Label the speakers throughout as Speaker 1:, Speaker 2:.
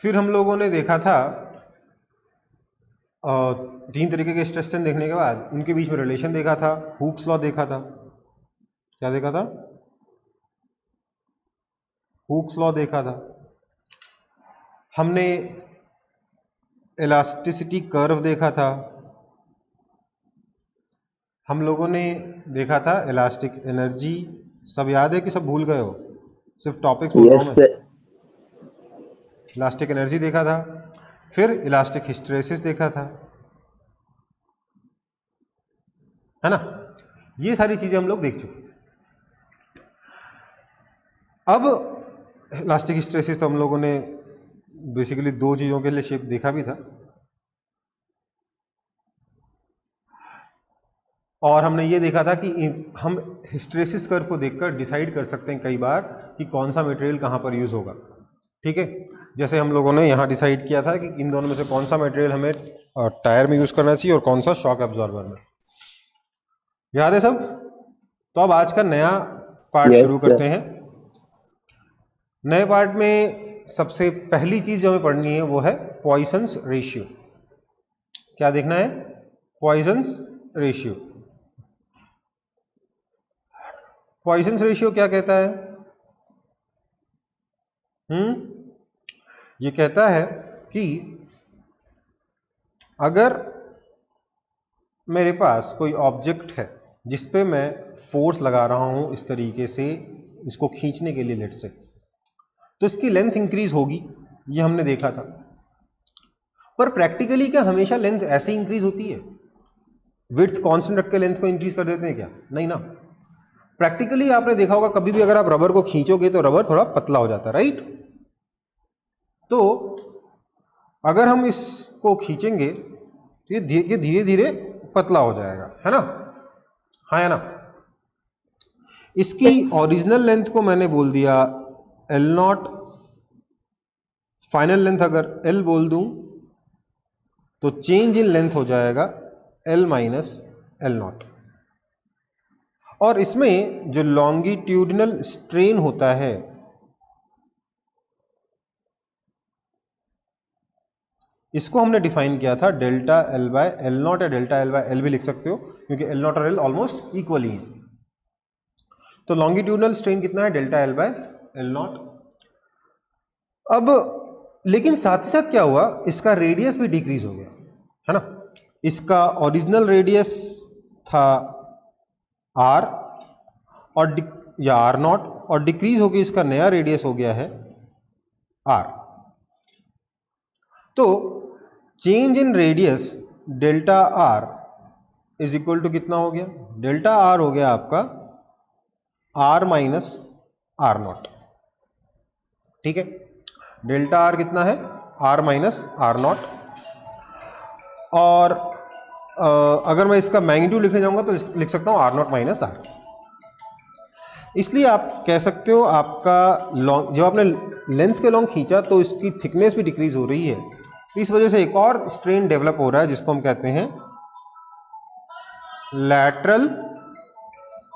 Speaker 1: फिर हम लोगों ने देखा था तीन तरीके के स्ट्रेस टेस्ट देखने के बाद उनके बीच में रिलेशन देखा था, हुक्स लॉ देखा था। क्या देखा था? हुक्स लॉ देखा था। हमने इलास्टिसिटी कर्व देखा था। हम लोगों ने देखा था इलास्टिक एनर्जी। सब याद है कि सब भूल गए हो? सिर्फ टॉपिक्स बोल रहा हूं मैं। इलास्टिक एनर्जी देखा था, फिर इलास्टिक हिस्टेरेसिस देखा था, है ना? ये सारी चीजें हम लोग देख चुके। अब इलास्टिक हिस्टेरेसिस तो हम लोगों ने बेसिकली दो चीजों के लिए शेप देखा भी था, और हमने ये देखा था कि हम हिस्टेरेसिस कर्व को देखकर डिसाइड कर सकते हैं कई बार कि कौन सा मटेरियल कहां पर यूज होगा। ठीक है, जैसे हम लोगों ने यहां डिसाइड किया था कि इन दोनों में से कौन सा मटेरियल हमें टायर में यूज करना चाहिए और कौन सा शॉक एब्जॉर्बर में। याद है सब? तो अब आज का नया पार्ट शुरू करते हैं। नए पार्ट में सबसे पहली चीज जो हमें पढ़नी है वो है पॉइसन्स रेशियो। क्या देखना है? पॉइसन्स रेशियो। पॉइसन्स रेशियो क्या कहता है? ये कहता है कि अगर मेरे पास कोई ऑब्जेक्ट है जिस पे मैं फोर्स लगा रहा हूं इस तरीके से इसको खींचने के लिए, लेट से, तो इसकी लेंथ इंक्रीज होगी, ये हमने देखा था। पर प्रैक्टिकली क्या हमेशा लेंथ ऐसे इंक्रीज होती है? विड्थ कांस्टेंट रख के लेंथ को इंक्रीज कर देते हैं क्या? नहीं ना। प्रैक्टिकली आपने देखा होगा कभी भी अगर आप रबर को खींचोगे तो रबर थोड़ा पतला हो जाता है, राइट? तो अगर हम इसको खींचेंगे तो ये धीरे धीरे पतला हो जाएगा, है ना? हाँ या ना? इसकी ओरिजिनल लेंथ को मैंने बोल दिया एल नॉट। फाइनल लेंथ अगर एल बोल दूं तो चेंज इन लेंथ हो जाएगा एल माइनस एल नॉट। और इसमें जो लॉन्गिट्यूडिनल स्ट्रेन होता है, इसको हमने डिफाइन किया था delta L by l not, या डेल्टा एल बाय एल भी लिख सकते हो क्योंकि एल नॉट और एल ऑलमोस्ट इक्वल ही है। तो लॉन्गिट्यूडिनल स्ट्रेन कितना है? Delta L by l not. अब लेकिन साथ ही साथ क्या हुआ, इसका रेडियस भी डिक्रीज हो गया, है ना? इसका ओरिजिनल रेडियस था आर और या आर नॉट, और डिक्रीज हो गई इसका नया रेडियस हो गया है आर। तो change in radius delta r is equal to कितना हो गया? डेल्टा आर हो गया आपका आर माइनस आर नॉट। ठीक है, डेल्टा आर कितना है? R minus r naught. और अगर मैं इसका मैग्नीट्यूड लिखने जाऊंगा तो लिख सकता हूं आर नॉट माइनस आर। इसलिए आप कह सकते हो आपका लॉन्ग, जब आपने लेंथ के लॉन्ग खींचा तो इसकी थिकनेस भी डिक्रीज हो रही है, तो इस वजह से एक और स्ट्रेन डेवलप हो रहा है जिसको हम कहते हैं लैटरल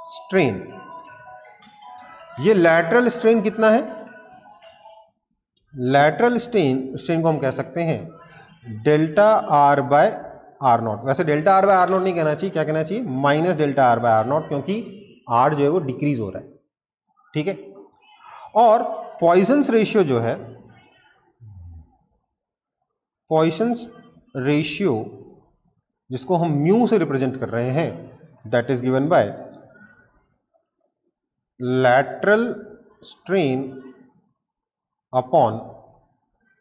Speaker 1: स्ट्रेन। ये लैटरल स्ट्रेन कितना है? लैटरल स्ट्रेन को हम कह सकते हैं delta are by are naught. वैसे delta are by are naught नहीं कहना चाहिए, क्या कहना चाहिए? Minus delta are by are naught, क्योंकि आर जो है वो डिक्रीज हो रहा है। ठीक है, और पॉइसन्स रेशियो जो है, पॉइसन्स रेशियो जिसको हम म्यू से रिप्रेजेंट कर रहे हैं, that is given by lateral strain upon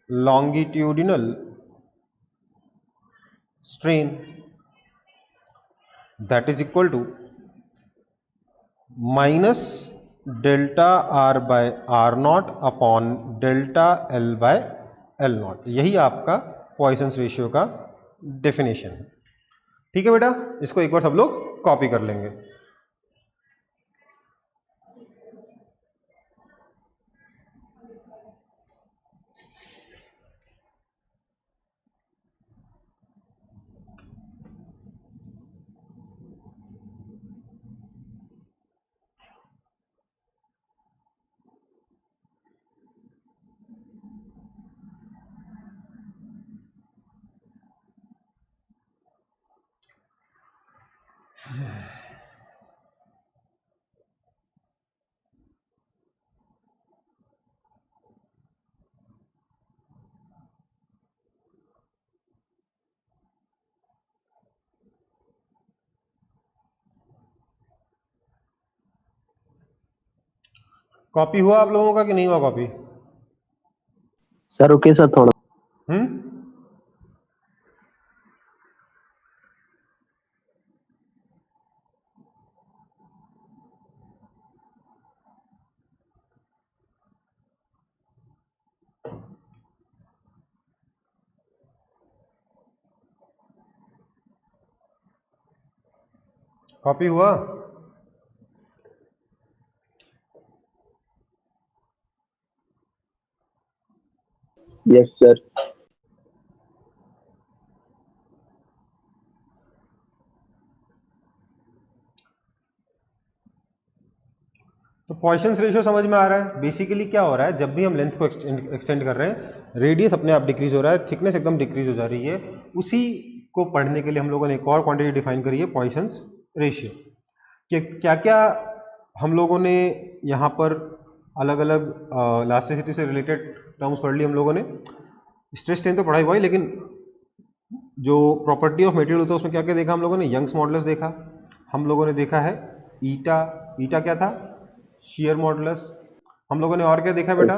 Speaker 1: longitudinal strain, that is equal to minus delta are by are naught upon delta L by l naught. यही आपका पॉइसन्स रेशियो का डेफिनेशन है। ठीक है बेटा, इसको एक बार सब लोग कॉपी कर लेंगे। कॉपी हुआ आप लोगों का कि नहीं हुआ कॉपी?
Speaker 2: सर ओके सर थोड़ा।
Speaker 1: कॉपी हुआ?
Speaker 2: Yes sir.
Speaker 1: तो पॉइसंस रेशियो समझ में आ रहा है? बेसिकली क्या हो रहा है, जब भी हम लेंथ को एक्सटेंड कर रहे हैं, रेडियस अपने आप डिक्रीज हो रहा है, थिकनेस एकदम डिक्रीज हो जा रही है। उसी को पढ़ने के लिए हम लोगों ने एक और क्वांटिटी डिफाइन करी है, पॉइसंस रेशियो। कि क्या क्या हम लोगों ने यहाँ पर अलग अलग इलास्टिसिटी से रिलेटेड टर्म्स पढ़ ली हम लोगों ने। स्ट्रेस स्ट्रेन तो पढ़ाई हुआ ही, लेकिन जो प्रॉपर्टी ऑफ मटेरियल होता है उसमें क्या क्या देखा हम लोगों ने? यंग्स मॉडुलस देखा, हम लोगों ने देखा है ईटा। ईटा क्या था? Share modulus. हम लोगों ने और क्या देखा बेटा?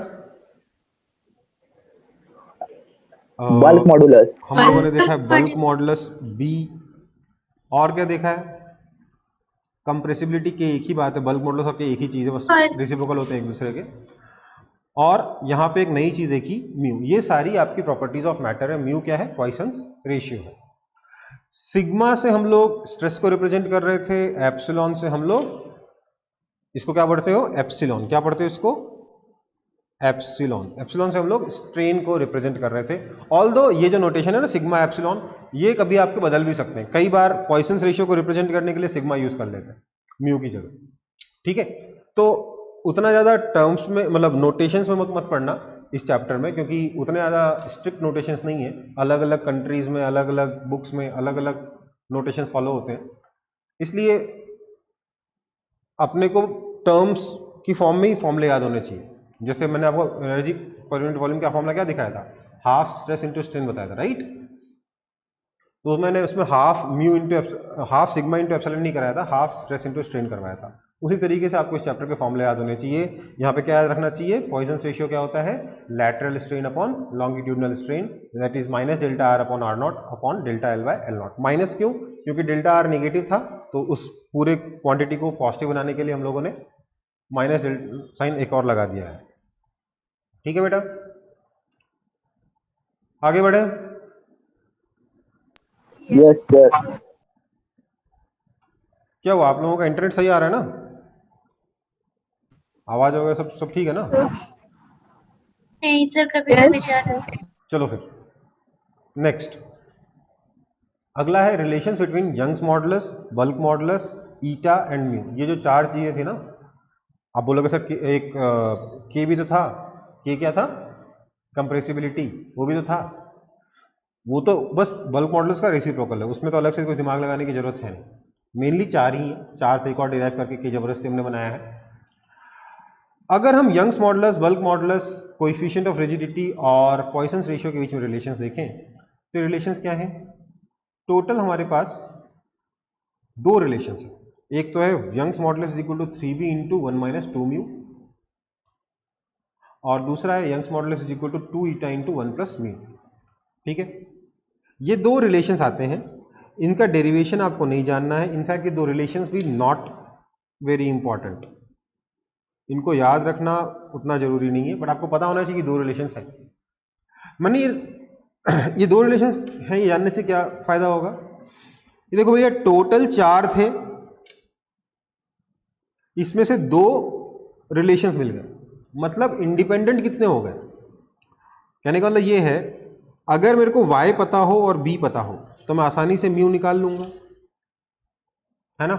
Speaker 2: Bulk modulus.
Speaker 1: हम लोगों ने देखा है बल्क मॉडुलस बी। और क्या देखा है? कंप्रेसिबिलिटी के एक ही बात है, बल्क मॉडुलस और के एक ही चीज है, बस रेसिप्रोकल होते हैं एक दूसरे के। और यहां पे एक नई चीज देखी, म्यू। ये सारी आपकी प्रॉपर्टीज ऑफ मैटर है। म्यू क्या है? पॉइसंस रेशियो है। सिग्मा से हम लोग स्ट्रेस को रिप्रेजेंट कर रहे थे, एप्सिलॉन से हम लोग इसको क्या पढ़ते हो? एप्सिलॉन। क्या पढ़ते हो इसको? एप्सिलॉन। एप्सिलॉन से हम लोग स्ट्रेन को रिप्रेजेंट कर रहे थे। ऑल्दो ये जो नोटेशन है ना, सिग्मा एप्सिलॉन, ये कभी आपके बदल भी सकते हैं। कई बार पॉइसंस रेशियो को रिप्रेजेंट करने के लिए सिग्मा यूज कर लेते हैं म्यू की जगह। ठीक है, तो उतना ज्यादा टर्म्स में, मतलब नोटेशंस में मत पढ़ना इस चैप्टर में, क्योंकि उतने ज्यादा स्ट्रिक्ट नोटेशंस नहीं है। अलग अलग कंट्रीज में, अलग अलग बुक्स में अलग अलग नोटेशंस फॉलो होते हैं, इसलिए अपने को टर्म्स की फॉर्म में ही फॉर्मूले याद होने चाहिए। जैसे मैंने आपको एनर्जी पर यूनिट वॉल्यूम का फॉर्मूला क्या दिखाया था? हाफ स्ट्रेस इंटू स्ट्रेन बताया था, राइट? तो मैंने उसमें half mu into half sigma into epsilon नहीं कराया था, हाफ स्ट्रेस इंटू स्ट्रेन करवाया था। उसी तरीके से आपको इस चैप्टर के फॉर्मूले याद होने चाहिए। यहाँ पे क्या याद रखना चाहिए? पॉइसंस रेशियो क्या होता है? Lateral strain upon longitudinal strain, that is minus delta r upon r naught upon delta L by l naught. Minus क्यों? क्योंकि डेल्टा आर नेगेटिव था, तो उस पूरे क्वांटिटी को पॉजिटिव बनाने के लिए हम लोगों ने माइनस साइन एक और लगा दिया है। ठीक है बेटा, आगे बढ़े।
Speaker 2: Yes sir.
Speaker 1: क्या हुआ, आप लोगों का इंटरनेट सही आ रहा है ना? आवाज वगैरह सब सब ठीक है ना?
Speaker 3: नहीं सर, कभी कभी जा रहा है।
Speaker 1: चलो फिर नेक्स्ट, अगला है relations between Young's modulus, bulk modulus, eta and mu. ये जो चार चीजें थी ना, आप बोलोगे सर एक के भी तो था। के क्या था? कंप्रेसिबिलिटी, वो भी तो था। वो तो बस बल्क मॉडुलस का रेसिप्रोकल है, उसमें तो अलग से कोई दिमाग लगाने की जरूरत है नहीं। मेनली चार ही है, चार से एक और डिराइव करके के जबरदस्ती हमने बनाया है। अगर हम Young's modulus, bulk modulus, coefficient of rigidity और पॉइसंस रेशियो के बीच में रिलेशंस देखें, तो रिलेशंस क्या है? टोटल हमारे पास दो रिलेशंस है। एक तो है Young's modulus is equal to 3b into 1 minus 2 mu, और दूसरा है Young's modulus is equal to 2 eta into 1 plus mu. ठीक है, ये दो रिलेशंस आते हैं, इनका डेरिवेशन आपको नहीं जानना है। इनफैक्ट ये दो रिलेशंस भी नॉट वेरी इंपॉर्टेंट, इनको याद रखना उतना जरूरी नहीं है, बट आपको पता होना चाहिए कि दो रिलेशंस हैं। मानिए ये दो रिलेशंस हैं, ये जानने से क्या फायदा होगा? ये देखो भैया, टोटल चार थे, इसमें से दो रिलेशंस मिल गए, मतलब इंडिपेंडेंट कितने हो गए? कहने का मतलब ये है, अगर मेरे को y पता हो और b पता हो तो मैं आसानी से म्यू निकाल लूंगा, है ना?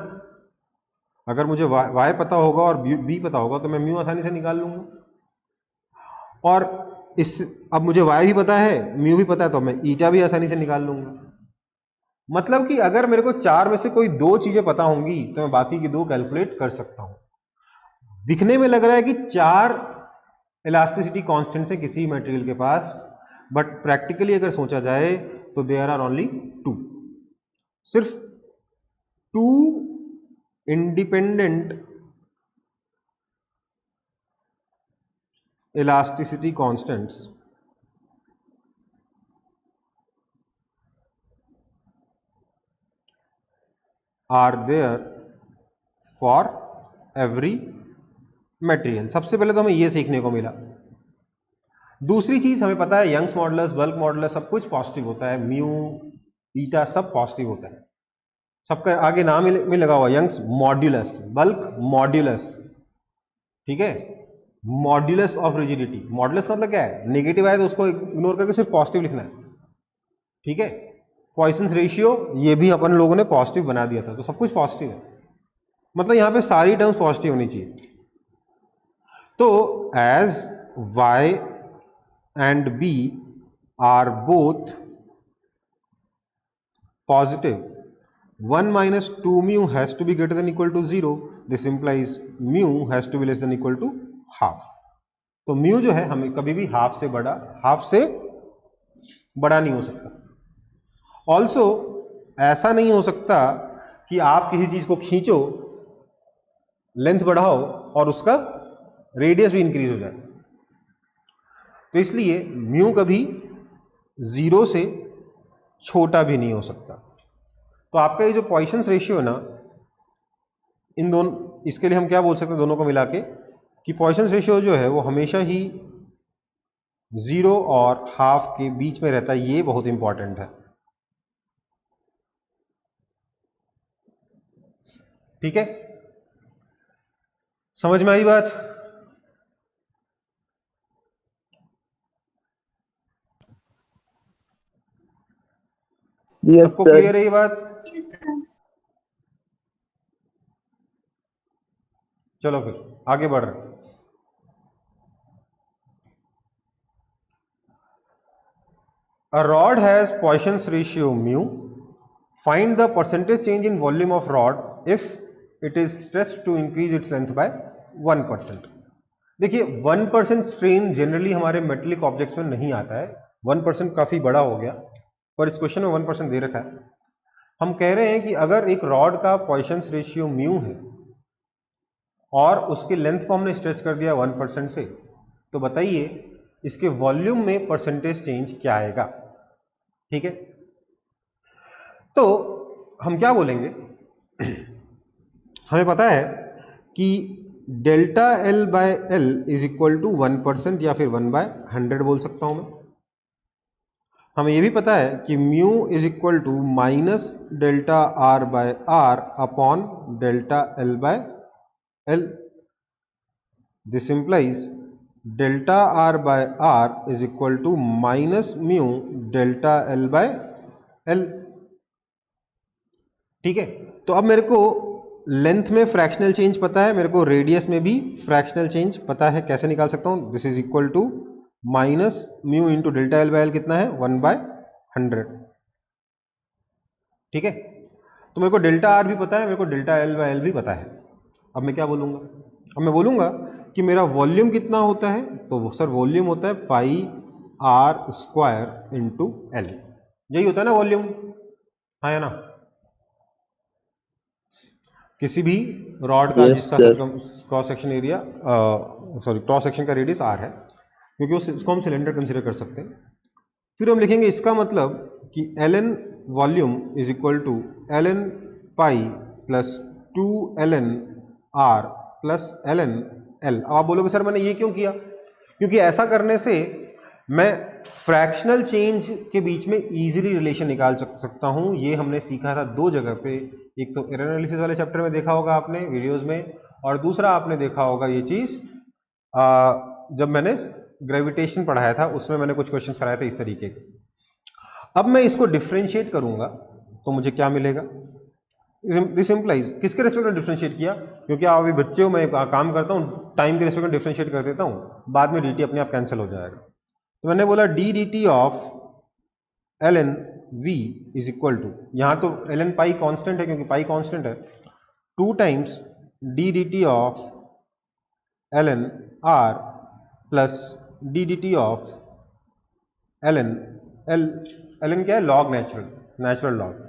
Speaker 1: अगर मुझे y पता होगा और b पता होगा तो मैं म्यू आसानी से निकाल लूंगा। और इस अब मुझे y भी पता है, म्यू भी पता है, तो मैं ईटा भी आसानी से निकाल लूंगा। मतलब कि अगर मेरे को 4 में से कोई 2 चीजें पता होंगी तो मैं बाकी की 2 कैलकुलेट कर सकता हूं। दिखने में लग रहा है कि 4 इलास्टिसिटी कांस्टेंट्स है किसी मटेरियल के पास, बट प्रैक्टिकली अगर सोचा जाए तो देयर आर ओनली 2। सिर्फ 2 independent elasticity constants are there for every material। सबसे पहले तो हमें यह सीखने को मिला। दूसरी चीज हमें पता है यंग्स मॉडुलस, बल्क मॉडुलस सब कुछ पॉजिटिव होता है, म्यू बीटा सब पॉजिटिव होता है। सबका आगे नाम में लगा हुआ यंग्स मॉड्यूलस, बल्क मॉड्यूलस, ठीक है, मॉड्यूलस ऑफ रिजिडिटी। मॉड्यूलस का मतलब क्या है, नेगेटिव आए तो उसको इग्नोर करके सिर्फ पॉजिटिव लिखना है, ठीक है। पॉइसन्स रेशियो ये भी अपन लोगों ने पॉजिटिव बना दिया था, तो सब कुछ पॉजिटिव है, मतलब यहां पे सारी टर्म्स पॉजिटिव होनी चाहिए। तो as y and b are both positive, 1 minus 2 mu has to be greater than equal to 0. This implies mu has to be less than equal to half. तो mu जो है हमें कभी भी हाफ से बड़ा नहीं हो सकता। ऑल्सो ऐसा नहीं हो सकता कि आप किसी चीज को खींचो, लेंथ बढ़ाओ और उसका रेडियस भी इंक्रीज हो जाए। तो इसलिए म्यू कभी 0 से छोटा भी नहीं हो सकता। तो आपका ये जो पॉइसन्स रेशियो है ना, इन दोनों, इसके लिए हम क्या बोल सकते हैं दोनों को मिला के, कि पॉइसन्स रेशियो जो है वो हमेशा ही 0 और हाफ के बीच में रहता है। ये बहुत इंपॉर्टेंट है, ठीक है। समझ में आई बात? सबको क्लियर है ये बात?
Speaker 3: Yes, sir.
Speaker 1: चलो फिर आगे बढ़ रहे हैं। A rod has Poisson's ratio mu. Find the percentage change in volume of rod if it is stretched to increase its length by 1%. देखिए 1% स्ट्रेन जनरली हमारे मेटेलिक ऑब्जेक्ट्स में नहीं आता है, 1% काफी बड़ा हो गया, पर इस क्वेश्चन में 1% दे रखा है। हम कह रहे हैं कि अगर एक रॉड का पॉइसन्स रेशियो म्यू है और उसकी लेंथ को हमने स्ट्रेच कर दिया 1% से, तो बताइए इसके वॉल्यूम में परसेंटेज चेंज क्या आएगा, ठीक है। तो हम क्या बोलेंगे, हमें पता है कि delta L by L is equal to 1% या फिर 1/100 बोल सकता हूं मैं। हमें यह भी पता है कि mu is equal to minus delta are by r upon delta L by l. This implies delta are by r is equal to minus mu delta L by l, ठीक है। तो अब मेरे को लेंथ में फ्रैक्शनल चेंज पता है, मेरे को रेडियस में भी फ्रैक्शनल चेंज पता है। कैसे निकाल सकता हूं, this is equal to minus mu into delta L by l कितना है 1/100, ठीक है। तो मेरे को डेल्टा आर भी पता है, मेरे को डेल्टा एल बाय एल भी पता है। अब मैं क्या बोलूंगा, अब मैं बोलूंगा कि मेरा वॉल्यूम कितना होता है, तो सर वॉल्यूम होता है पाई आर स्क्वायर इंटू एल, यही होता है ना वॉल्यूम, हाँ या ना। किसी भी रॉड का जिसका cross section area cross section का रेडियस आर है, क्योंकि उसको हम सिलेंडर कंसीडर कर सकते हैं। फिर हम लिखेंगे इसका मतलब कि l n volume is equal to l n pi plus 2 l n r plus l n l. अब आप बोलोगे सर मैंने ये क्यों किया, क्योंकि ऐसा करने से मैं फ्रैक्शनल चेंज के बीच में इजीली रिलेशन निकाल सकता हूं। ये हमने सीखा था 2 जगह पे, एक तो एरर एनालिसिस वाले चैप्टर में देखा होगा आपने वीडियोस में, और दूसरा आपने देखा होगा ये चीज जब मैंने ग्रेविटेशन पढ़ाया था, उसमें मैंने कुछ क्वेश्चंस कराए थे इस तरीके के। अब मैं इसको डिफरेंशिएट करूंगा तो मुझे क्या मिलेगा, दिस इंप्लाइज किसके रेस्पेक्ट में डिफरेंशिएट किया, क्योंकि आप अभी बच्चे हो, मैं काम करता हूँ टाइम के रेस्पेक्ट में डिफरेंशिएट कर देता हूँ, बाद में dt अपने आप कैंसिल हो जाएगा। तो मैंने बोला d dt of l n v is equal to, यहां तो ln पाई कांस्टेंट है क्योंकि पाई कांस्टेंट है, 2 times d d t of ln r plus D d t of ln ln क्या है, log natural log.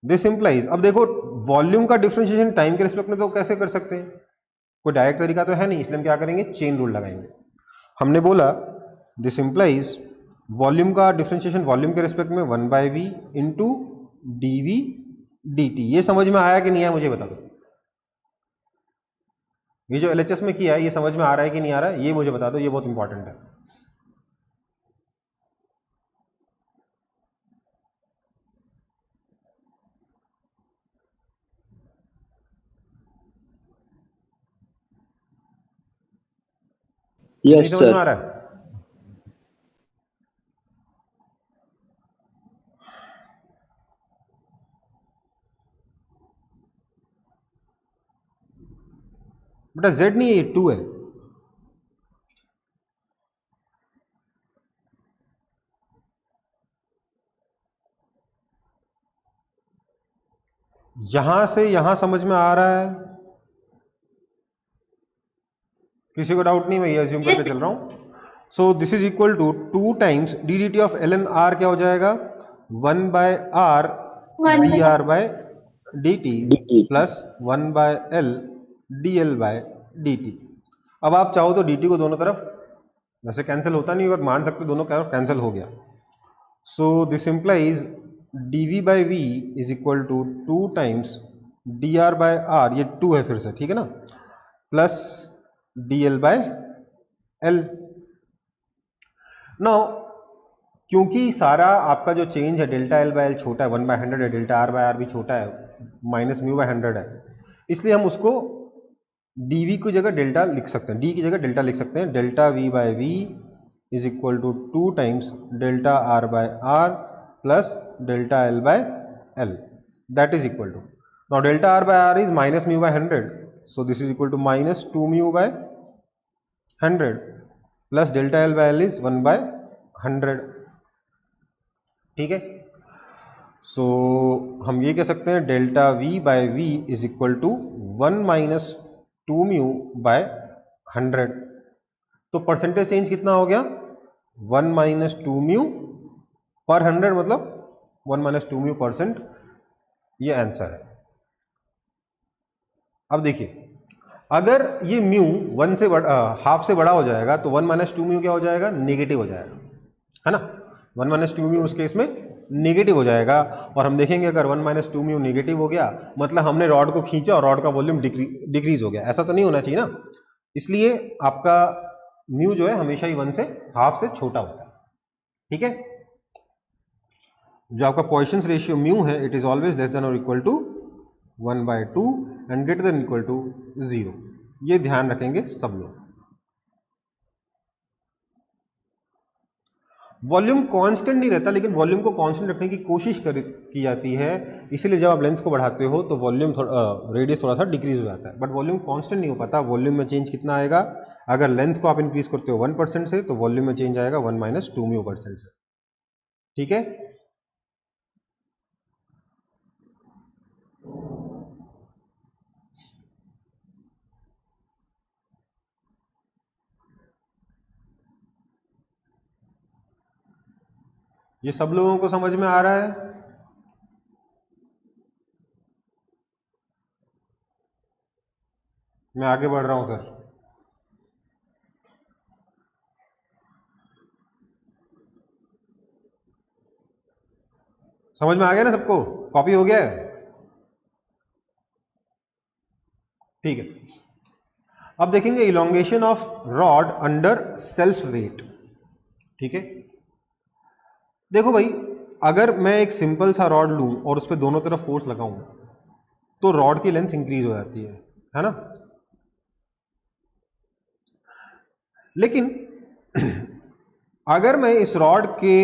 Speaker 1: This implies, अब देखो volume का डिफरेंशिएशन टाइम के रिस्पेक्ट में तो कैसे कर सकते हैं, कोई डायरेक्ट तरीका तो है नहीं, इसलिए हम क्या करेंगे, चेन रूल लगाएंगे। हमने बोला दिस इंप्लाइज वॉल्यूम का डिफरेंशिएशन वॉल्यूम के रिस्पेक्ट में 1/v into d v d t. ये समझ में आया कि नहीं आया मुझे बता दो, ये जो एलएचएस में किया है ये समझ में आ रहा है कि नहीं आ रहा है, ये मुझे बता दो, ये बहुत इंपॉर्टेंट है।
Speaker 2: यस
Speaker 1: नहीं समझ में
Speaker 2: सर।
Speaker 1: आ रहा है? बेटा z नहीं है, ये 2 है। यहां से यहां समझ में आ रहा है, किसी को डाउट नहीं, मैं ये अज्यूम करके
Speaker 3: Yes.
Speaker 1: चल रहा हूं। So this is equal to 2 times d d t of l n r, क्या हो जाएगा 1/r
Speaker 3: One
Speaker 1: d
Speaker 3: by
Speaker 1: r by d t
Speaker 2: dt
Speaker 1: plus 1/l d l by d t. अब आप चाहो तो डी टी को दोनों तरफ, वैसे कैंसिल होता नहीं पर मान सकते दोनों कैंसिल हो गया। So this implies d v by v is equal to 2 times d r by r, ये 2 है फिर से, ठीक है ना, plus d l by l. Now क्योंकि सारा आपका जो चेंज है डेल्टा एल बाय एल छोटा है, 1/100 है, डेल्टा आर बाय आर भी छोटा है, माइनस म्यू बाय 100 है, इसलिए हम उसको dv की जगह डेल्टा लिख सकते हैं, d की जगह डेल्टा लिख सकते हैं। Delta v by v is equal to 2 times delta r by r plus delta l by l, that is equal to, now delta r by r is minus mu by 100, so this is equal to minus 2 mu by 100 plus delta l by l is 1/100, ठीक है। So हम ये कह सकते हैं delta v by v is equal to 1 minus 2 mu by 100, तो percentage change कितना हो गया 1 माइनस 2 म्यू पर 100, मतलब 1 माइनस 2 म्यू %, ये आंसर है। अब देखिए अगर ये म्यू 1 से हाफ से बड़ा हो जाएगा तो 1 माइनस 2 म्यू क्या हो जाएगा, नेगेटिव हो जाएगा, है ना, 1 माइनस 2 म्यू उस केस में नेगेटिव हो जाएगा। और हम देखेंगे अगर 1 माइनस 2 म्यू नेगेटिव हो गया मतलब हमने रॉड को खींचा और रॉड का वॉल्यूम डिक्रीज हो गया, ऐसा तो नहीं होना चाहिए ना, इसलिए आपका म्यू जो है हमेशा ही 1 से हाफ से छोटा होता है, ठीक है। जो आपका पॉइसंस रेशियो म्यू है it is always less than और equal to 1/2 and greater than equal to 0, ये ध्यान रखेंगे सब लोग। वॉल्यूम कांस्टेंट नहीं रहता, लेकिन वॉल्यूम को कांस्टेंट रखने की कोशिश की जाती है, इसीलिए जब आप लेंथ को बढ़ाते हो तो वॉल्यूम रेडियस थोड़ा सा डिक्रीज हो जाता है, बट वॉल्यूम कांस्टेंट नहीं हो पाता। वॉल्यूम में चेंज कितना आएगा, अगर लेंथ को आप इंक्रीज करते हो 1% से तो वॉल्यूम में चेंज आएगा 1 माइनस 2 म्यू % से, ठीक है। ये सब लोगों को समझ में आ रहा है? मैं आगे बढ़ रहा हूं फिर। समझ में आ गया ना सबको, कॉपी हो गया है, ठीक है। अब देखेंगे elongation of rod under self weight, ठीक है। देखो भाई अगर मैं एक सिंपल सा रॉड लूं और उस पर दोनों तरफ फोर्स लगाऊं तो रॉड की लेंथ इंक्रीज हो जाती है ना, लेकिन अगर मैं इस रॉड के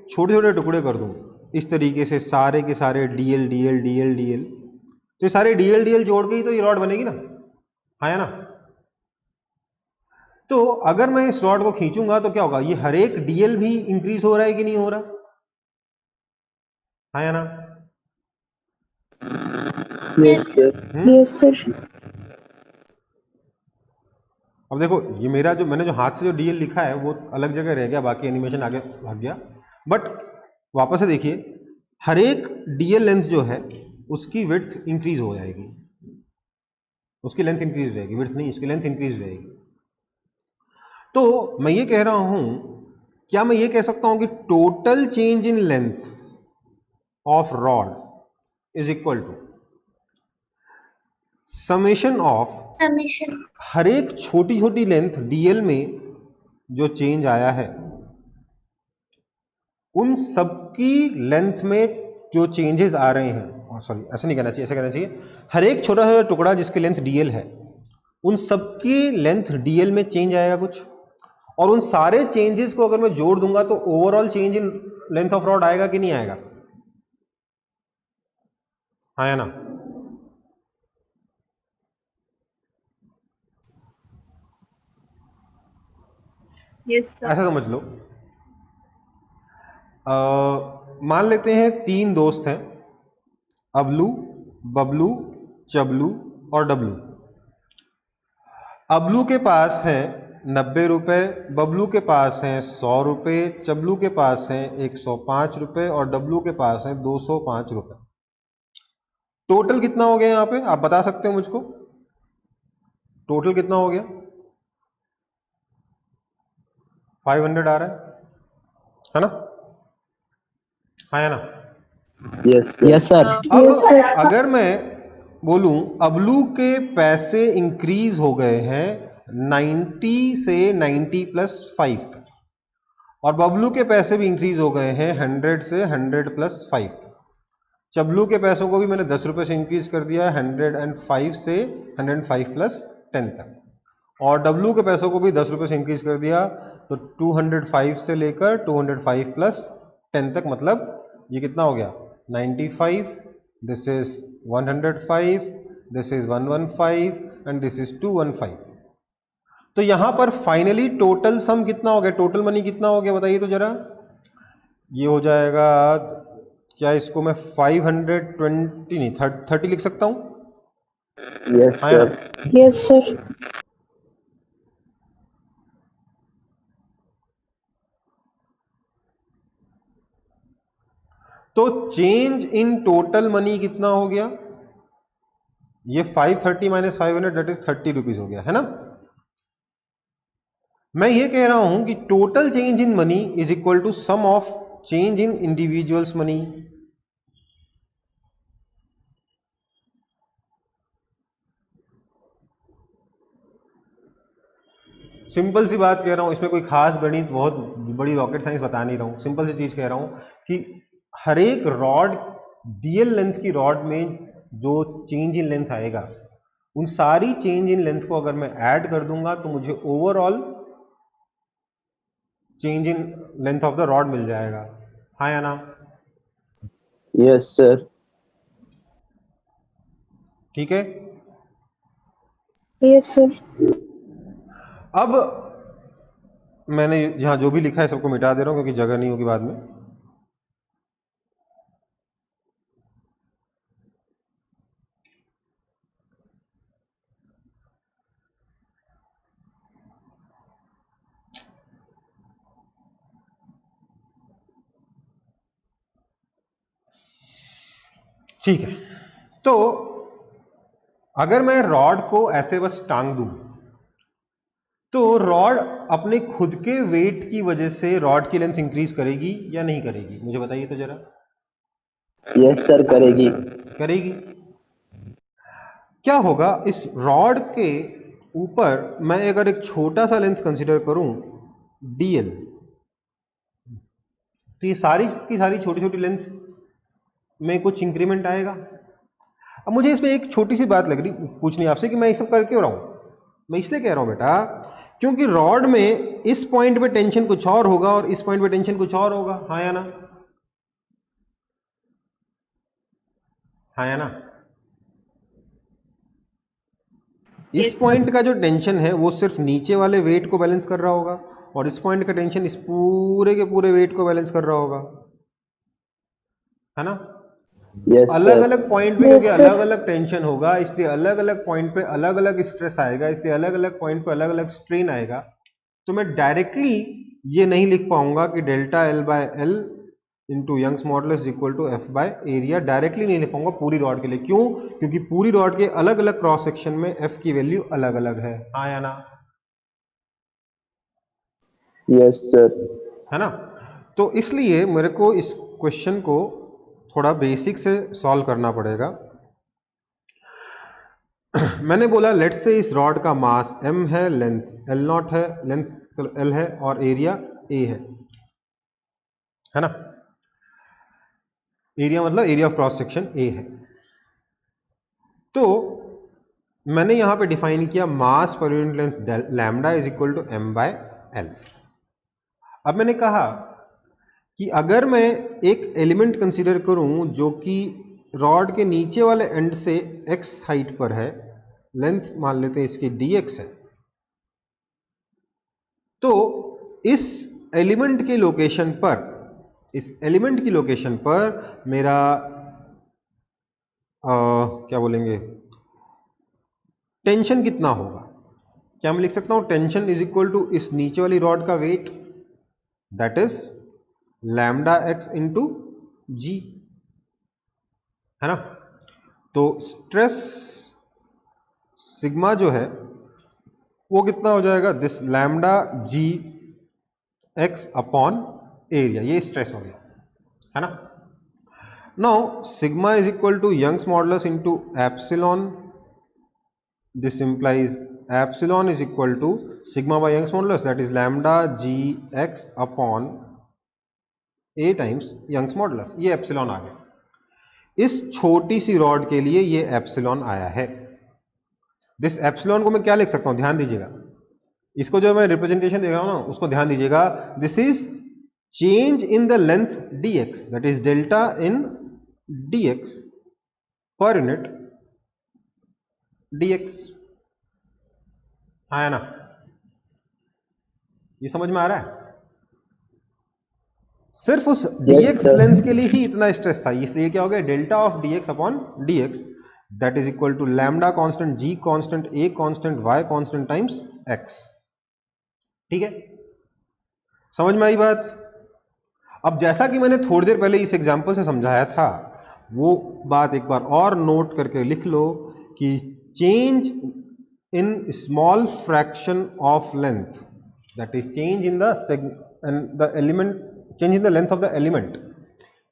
Speaker 1: छोटे छोटे टुकड़े कर दूं इस तरीके से, सारे के सारे डीएल डीएल डीएल डीएल, तो ये सारे डीएल डीएल जोड़ के ही तो ये रॉड बनेगी ना, हाँ है ना। तो अगर मैं इस रॉड को खींचूंगा तो क्या होगा, ये हर एक डीएल भी इंक्रीज हो रहा है कि नहीं हो रहा, हाँ या ना?
Speaker 2: Yes, sir.
Speaker 3: Yes, sir.
Speaker 1: अब देखो, ये मेरा जो मैंने जो हाथ से जो डीएल लिखा है वो अलग जगह रह गया, बाकी एनिमेशन आगे भाग गया। बट वापस से देखिए, हर एक डीएल लेंथ जो है उसकी विड्थ इंक्रीज हो जाएगी, उसकी लेंथ इंक्रीज रहेगी, विड्थ नहीं, उसकी लेंथ इंक्रीज रहेगी। तो मैं ये कह रहा हूं, क्या मैं ये कह सकता हूं कि total change in length of rod is equal to summation of
Speaker 3: Summation.
Speaker 1: हर एक छोटी छोटी लेंथ डीएल में जो चेंज आया है उन सबकी लेंथ में जो चेंजेस आ रहे हैं, सॉरी ऐसे नहीं कहना चाहिए, ऐसे कहना चाहिए हर एक छोटा सा टुकड़ा जिसकी लेंथ डीएल है उन सबकी लेंथ डीएल में चेंज आएगा कुछ, और उन सारे चेंजेस को अगर मैं जोड़ दूंगा तो overall change in length of rod आएगा कि नहीं आएगा? हाँ या ना?
Speaker 4: Yes, sir.
Speaker 1: ऐसा समझ लो, मान लेते हैं 3 दोस्त हैं, अबलू, बबलू, चबलू और डबलू। अबलू के पास है 90 रुपए, बबलू के पास है 100 रुपए, चबलू के पास है 105 रुपए और डबलू के पास है 205 रुपए। टोटल कितना हो गया? यहां पे आप बता सकते हो मुझको, टोटल कितना हो गया? 500 आ रहा है ना? हाँ या ना?
Speaker 2: Yes, sir. Yes, sir.
Speaker 1: अब
Speaker 3: Yes, sir.
Speaker 1: अगर मैं बोलूं अबलू के पैसे इंक्रीज हो गए हैं 90 से 90 प्लस 5 तक, और बबलू के पैसे भी इंक्रीज हो गए हैं 100 से 100 प्लस 5 तक। चबलू के पैसों को भी मैंने 10 रुपए से इंक्रीज कर दिया 105 से 105 प्लस 10 तक, और डब्लू के पैसों को भी 10 रुपए से इंक्रीज कर दिया, तो 205 से लेकर 205 प्लस 10 तक, मतलब ये कितना हो गया? 95, this is 105, this is 115 and this is 215। तो यहां पर फाइनली टोटल सम कितना हो गया, टोटल मनी कितना हो गया बताइए तो जरा। ये हो जाएगा, क्या इसको मैं 520 नहीं 30 लिख सकता हूं?
Speaker 2: Yes,
Speaker 1: हाँ या
Speaker 2: sir.
Speaker 1: ना?
Speaker 3: Yes, sir.
Speaker 1: तो चेंज इन टोटल मनी कितना हो गया? ये 530 माइनस 500 दैट इज 30 रुपीज हो गया, है ना? मैं ये कह रहा हूं कि total change in money is equal to sum of change in individuals money. Simple सी बात कह रहा हूं, इसमें कोई खास गणित बहुत बड़ी रॉकेट साइंस बता नहीं रहा हूं, सिंपल सी चीज कह रहा हूं कि हर एक रॉड डीएल लेंथ की रॉड में जो चेंज इन लेंथ आएगा उन सारी चेंज इन लेंथ को अगर मैं ऐड कर दूंगा तो मुझे overall change in length of the rod मिल जाएगा। हाँ या ना?
Speaker 2: Yes, sir.
Speaker 1: ठीक है।
Speaker 3: Yes, sir.
Speaker 1: अब मैंने यहां जो भी लिखा है सबको मिटा दे रहा हूं क्योंकि जगह नहीं होगी बाद में। ठीक है, तो अगर मैं रॉड को ऐसे बस टांग दूं तो रॉड अपने खुद के वेट की वजह से रॉड की लेंथ इंक्रीज करेगी या नहीं करेगी? मुझे बताइए तो जरा।
Speaker 2: Yes, sir. करेगी.
Speaker 1: करेगी। क्या होगा इस रॉड के ऊपर, मैं अगर एक छोटा सा लेंथ कंसीडर करूं डीएल, तो ये सारी की सारी छोटी छोटी लेंथ में कुछ इंक्रीमेंट आएगा। अब मुझे इसमें एक छोटी सी बात लग रही पूछनी आपसे कि मैं ये सब कर क्यों रहा हूं? मैं इसलिए कह रहा हूं बेटा क्योंकि रॉड में इस पॉइंट पे टेंशन कुछ और होगा और इस पॉइंट पे टेंशन कुछ और होगा। हाँ या ना? हाँ या ना? इस पॉइंट का जो टेंशन है वो सिर्फ नीचे वाले वेट को बैलेंस कर रहा होगा और इस पॉइंट का टेंशन इस पूरे के पूरे वेट को बैलेंस कर रहा होगा। है ना।
Speaker 2: Yes,
Speaker 1: अलग
Speaker 2: sir.
Speaker 1: अलग पॉइंट पे, क्योंकि अलग अलग टेंशन होगा, इसलिए अलग अलग पॉइंट पे अलग अलग स्ट्रेस आएगा, इसलिए अलग अलग पॉइंट पे अलग अलग स्ट्रेन आएगा। तो मैं डायरेक्टली ये नहीं लिख पाऊंगा कि delta L by l into Young's modulus equal to f by area, directly नहीं लिख पाऊंगा पूरी रॉड के लिए। क्यों? क्योंकि पूरी रॉड के अलग अलग क्रॉस सेक्शन में एफ की वैल्यू अलग अलग है। हाँ या ना?
Speaker 2: Yes, sir.
Speaker 1: है ना। तो इसलिए मेरे को इस क्वेश्चन को थोड़ा बेसिक से सॉल्व करना पड़ेगा। मैंने बोला लेट से इस रॉड का मास m है, लेंथ L नॉट है, लेंथ चलो L है, और एरिया A है ना। एरिया मतलब area of cross section A है। तो मैंने यहां पे डिफाइन किया mass per unit length lambda is equal to m by L। अब मैंने कहा कि अगर मैं एक एलिमेंट कंसीडर करूं जो कि रॉड के नीचे वाले एंड से x हाइट पर है, लेंथ मान लेते हैं इसकी dx है, तो इस एलिमेंट के लोकेशन पर, इस एलिमेंट की लोकेशन पर मेरा क्या बोलेंगे, टेंशन कितना होगा? क्या मैं लिख सकता हूं टेंशन इज इक्वल टू इस नीचे वाली रॉड का weight, that is lambda x into g, है ना। तो स्ट्रेस सिग्मा जो है वो कितना हो जाएगा, this lambda g x upon area, ये स्ट्रेस हो गया, है ना। Now sigma is equal to Young's modulus into epsilon, this implies epsilon is equal to sigma by Young's modulus, that is lambda g x upon a times Young's modulus. ये epsilon आ गया। इस छोटी सी rod के लिए ये epsilon आया है। दिस एप्सिलॉन को मैं क्या लिख सकता हूं, ध्यान दीजिएगा, इसको जो मैं रिप्रेजेंटेशन देख रहा हूं ना उसको ध्यान दीजिएगा। This is change in the length dx, that is delta in dx per unit dx, हाँ है ना। ये समझ में आ रहा है? सिर्फ उस dx
Speaker 2: sir.
Speaker 1: लेंथ के लिए ही इतना स्ट्रेस था, इसलिए क्या हो गया, delta of dx upon dx that is equal to lambda constant, g constant, a constant, y constant times x। ठीक है, समझ में आई बात? अब जैसा कि मैंने थोड़ी देर पहले इस एग्जांपल से समझाया था, वो बात एक बार और नोट करके लिख लो कि change in small fraction of length, that is change in the element, change in the length of the element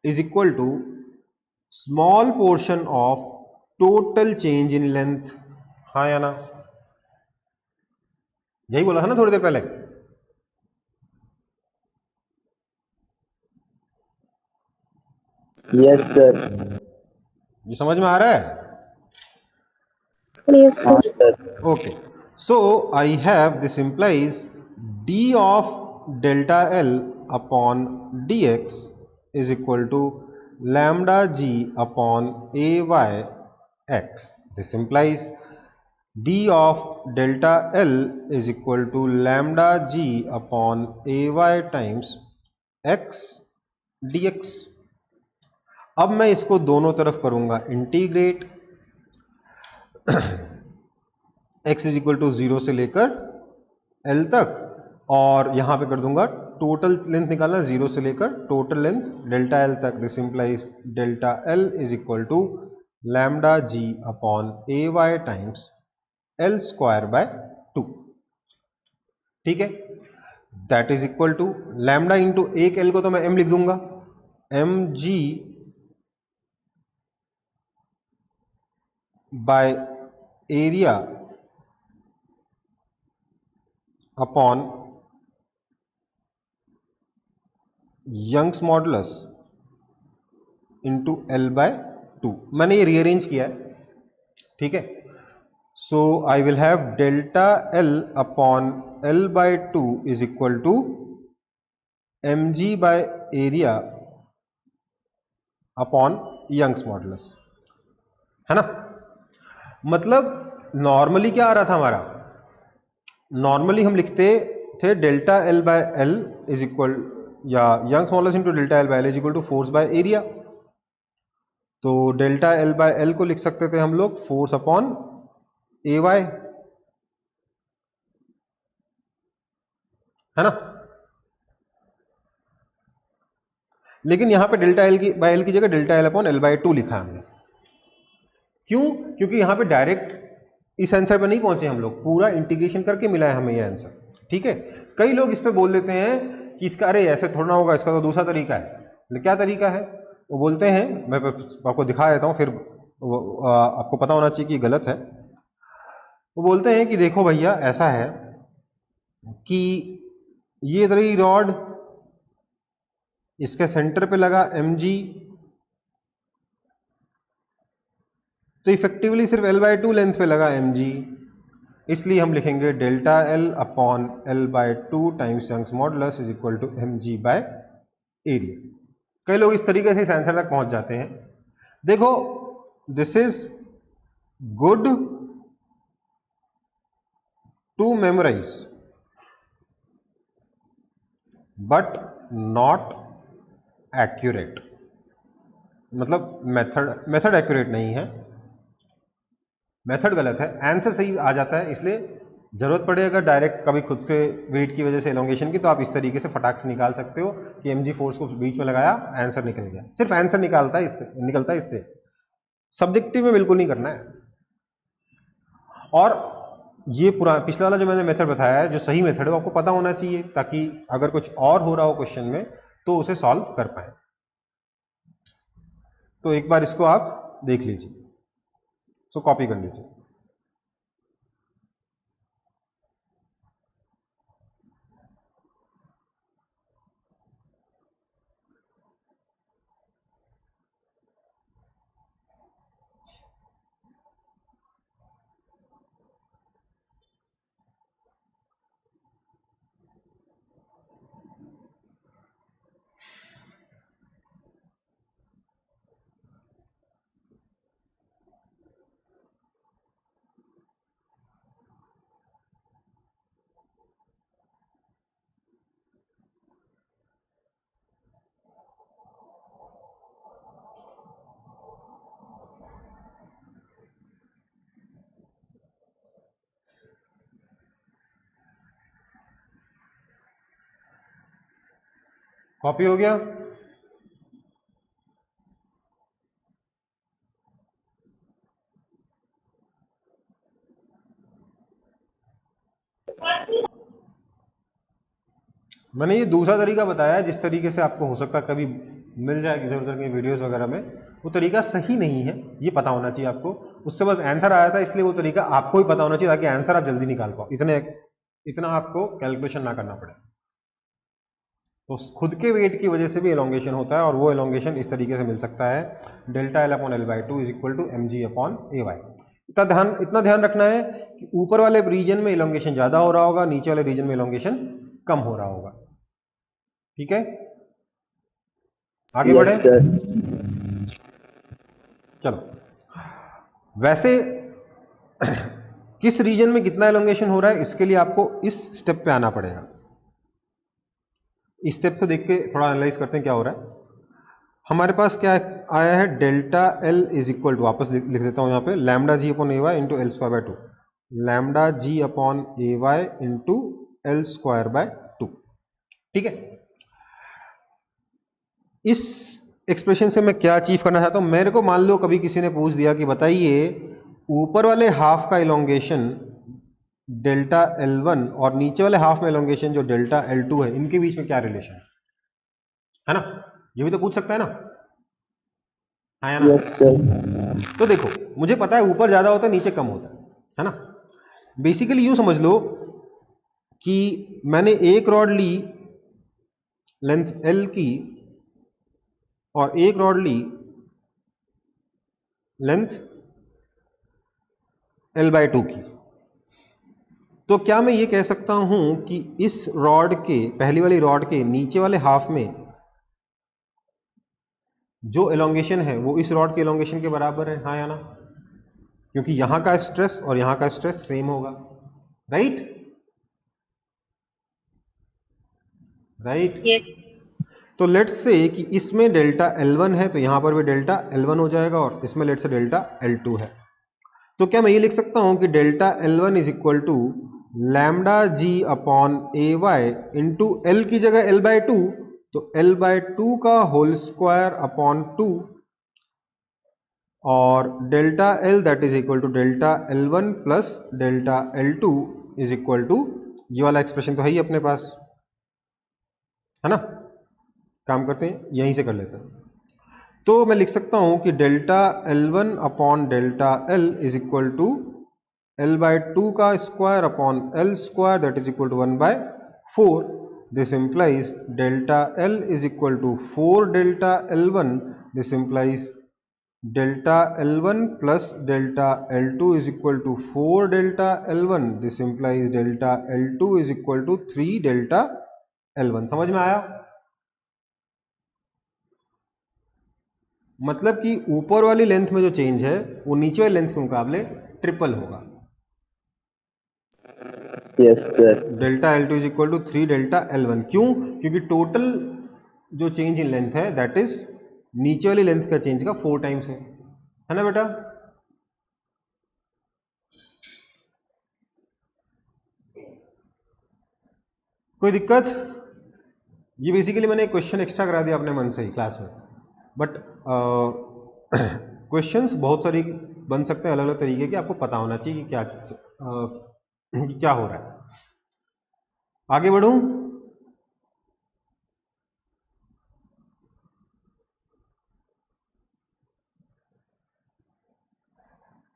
Speaker 1: is equal to small portion of total change in length. हाँ या ना? यही बोला था ना थोड़ी देर पहले।
Speaker 2: Yes, sir.
Speaker 1: ये समझ में आ रहा है?
Speaker 3: Yes, sir.
Speaker 2: Sir.
Speaker 1: Okay, so I have, this implies d of delta L upon dx is equal to lambda g upon ay x. This implies d of delta L is equal to lambda g upon ay times x dx. अब मैं इसको दोनों तरफ करूंगा integrate, x is equal to 0 से लेकर l तक, और यहां पे कर दूंगा टोटल लेंथ निकालना 0 से लेकर टोटल लेंथ डेल्टा l तक। This implies delta l is equal to lambda g upon A Y times l square by 2। ठीक है, that is equal to lambda into एक l को तो मैं m लिख दूंगा, M ji by area upon Young's modulus into L by 2। मैंने ये रीअरेंज किया है, ठीक है। So I will have delta L upon L by 2 is equal to m ji by area upon Young's modulus, है ना। मतलब नॉर्मली क्या आ रहा था हमारा, नॉर्मली हम लिखते थे delta L by L is equal, या Young's modulus into delta L by L is equal to force by area, तो डेल्टा एल बाय एल को लिख सकते थे हम लोग फोर्स अपॉन ए वाई, है ना। लेकिन यहां पे डेल्टा एल की बाय एल की जगह delta L upon L by 2 लिखा हमने। क्यों? क्योंकि यहां पे डायरेक्ट इस आंसर पे नहीं पहुंचे हम लोग, पूरा इंटीग्रेशन करके मिला है हमें ये आंसर। ठीक है, कई लोग इस पे बोल देते हैं कि इसका अरे ऐसे थोड़ा ना होगा, इसका तो दूसरा तरीका है। क्या तरीका है? वो बोलते हैं, मैं आपको दिखा देता हूं, फिर आपको पता होना चाहिए कि गलत है। वो बोलते हैं कि देखो भैया ऐसा है कि ये रही रॉड, इसके सेंटर पे लगा mg, तो इफेक्टिवली सिर्फ L/2 लेंथ पे लगा mg, इसलिए हम लिखेंगे delta L upon L/2 times Young's modulus is equal to mg by area. कई लोग इस तरीके से इस आंसर तक पहुंच जाते हैं। देखो, this is good to memorize but not accurate, मतलब मेथड एक्यूरेट नहीं है, मेथड गलत है, आंसर सही आ जाता है। इसलिए जरूरत पड़े अगर डायरेक्ट कभी खुद के वेट की वजह से एलोंगेशन की, तो आप इस तरीके से फटाक से निकाल सकते हो कि mg फोर्स को बीच में लगाया, आंसर निकल गया। सिर्फ आंसर निकलता है इससे, सब्जेक्टिव में बिल्कुल नहीं करना है। और ये पिछला वाला जो मैंने मेथड बताया है, जो सही मेथड है, वो आपको पता होना चाहिए, ताकि अगर कुछ और हो रहा हो क्वेश्चन में तो उसे सॉल्व कर पाए। तो एक बार इसको आप देख लीजिए, सो कॉपी कर लीजिए। कॉपी हो गया? मैंने ये दूसरा तरीका बताया, जिस तरीके से आपको हो सकता है कभी मिल जाए इधर उधर के वीडियोस वगैरह में, वो तरीका सही नहीं है, ये पता होना चाहिए आपको। उससे बस आंसर आया था, इसलिए वो तरीका आपको ही पता होना चाहिए, ताकि आंसर आप जल्दी निकाल पाओ, इतना आपको कैलकुलेशन ना करना पड़े। तो खुद के वेट की वजह से भी एलोंगेशन होता है, और वो एलोंगेशन इस तरीके से मिल सकता है, delta L upon L/2 is equal to mg upon ay। इतना ध्यान रखना है कि ऊपर वाले रीजन में एलोंगेशन ज्यादा हो रहा होगा, नीचे वाले रीजन में एलोंगेशन कम हो रहा होगा। ठीक है, आगे
Speaker 2: Yes,
Speaker 1: बढ़े।
Speaker 2: sir.
Speaker 1: चलो, वैसे किस रीजन में कितना एलोंगेशन हो रहा है, इसके लिए आपको इस स्टेप पे आना पड़ेगा। इस स्टेप को देख के थोड़ा एनालाइज करते हैं क्या हो रहा है। हमारे पास क्या आया है, delta l is equal to, वापस लिख देता हूं यहाँ पे, lambda g upon A y into l square by 2, lambda g upon A y into l square by 2। ठीक है, इस एक्सप्रेशन से मैं क्या अचीव करना चाहता हूं। मेरे को मान लो कभी किसी ने पूछ दिया कि बताइए ऊपर वाले हाफ का एलोंगेशन डेल्टा L1 और नीचे वाले हाफ में एलोंगेशन जो डेल्टा L2 है, इनके बीच में क्या रिलेशन है ना, ये भी तो पूछ सकता है ना, हाँ या ना।
Speaker 2: Yes, sir.
Speaker 1: तो देखो, मुझे पता है ऊपर ज्यादा होता है, नीचे कम होता है ना। बेसिकली यूं समझ लो कि मैंने एक रॉड ली लेंथ L की और एक रॉड ली लेंथ L/2 की। तो क्या मैं ये कह सकता हूं कि इस रॉड के, पहली वाली रॉड के नीचे वाले हाफ में जो एलोंगेशन है वो इस रॉड के एलोंगेशन के बराबर है, हाँ या ना, क्योंकि यहां का स्ट्रेस और यहां का स्ट्रेस सेम होगा, राइट।
Speaker 3: Yes.
Speaker 1: तो लेट्स से कि इसमें डेल्टा L1 है तो यहां पर भी डेल्टा L1 हो जाएगा और इसमें लेट्स से डेल्टा L2 है। तो क्या मैं ये लिख सकता हूं कि delta L1 is equal to lambda g upon A y into l की जगह L/2 तो L/2 का होल स्क्वायर अपॉन 2 और delta L that is equal to delta L1 plus delta L2 is equal to ये वाला expression तो है ही अपने पास, है ना। काम करते हैं यहीं से कर लेते हैं। तो मैं लिख सकता हूं कि delta L1 upon delta L is equal to L/2 का square upon L square that is equal to 1/4। This implies delta L is equal to 4 delta L1। This implies delta L1 plus delta L2 is equal to 4 delta L1। This implies delta L2 is equal to 3 delta L1। समझ में आया? मतलब कि ऊपर वाली length में जो change है वो नीचे वाली लेंथ के मुकाबले ट्रिपल होगा।
Speaker 2: Yes, sir.
Speaker 1: Delta L2 is equal to 3 delta L1। क्यों? क्योंकि टोटल जो चेंज इन लेंथ है दैट इज नीचे वाली लेंथ का चेंज का 4 टाइम्स है ना बेटा। कोई दिक्कत? ये बेसिकली मैंने एक क्वेश्चन एक्स्ट्रा करा दिया अपने मन से ही क्लास में, बट क्वेश्चंस बहुत सारी बन सकते हैं अलग अलग तरीके के, आपको पता होना चाहिए कि क्या हो रहा है। आगे बढ़ूं?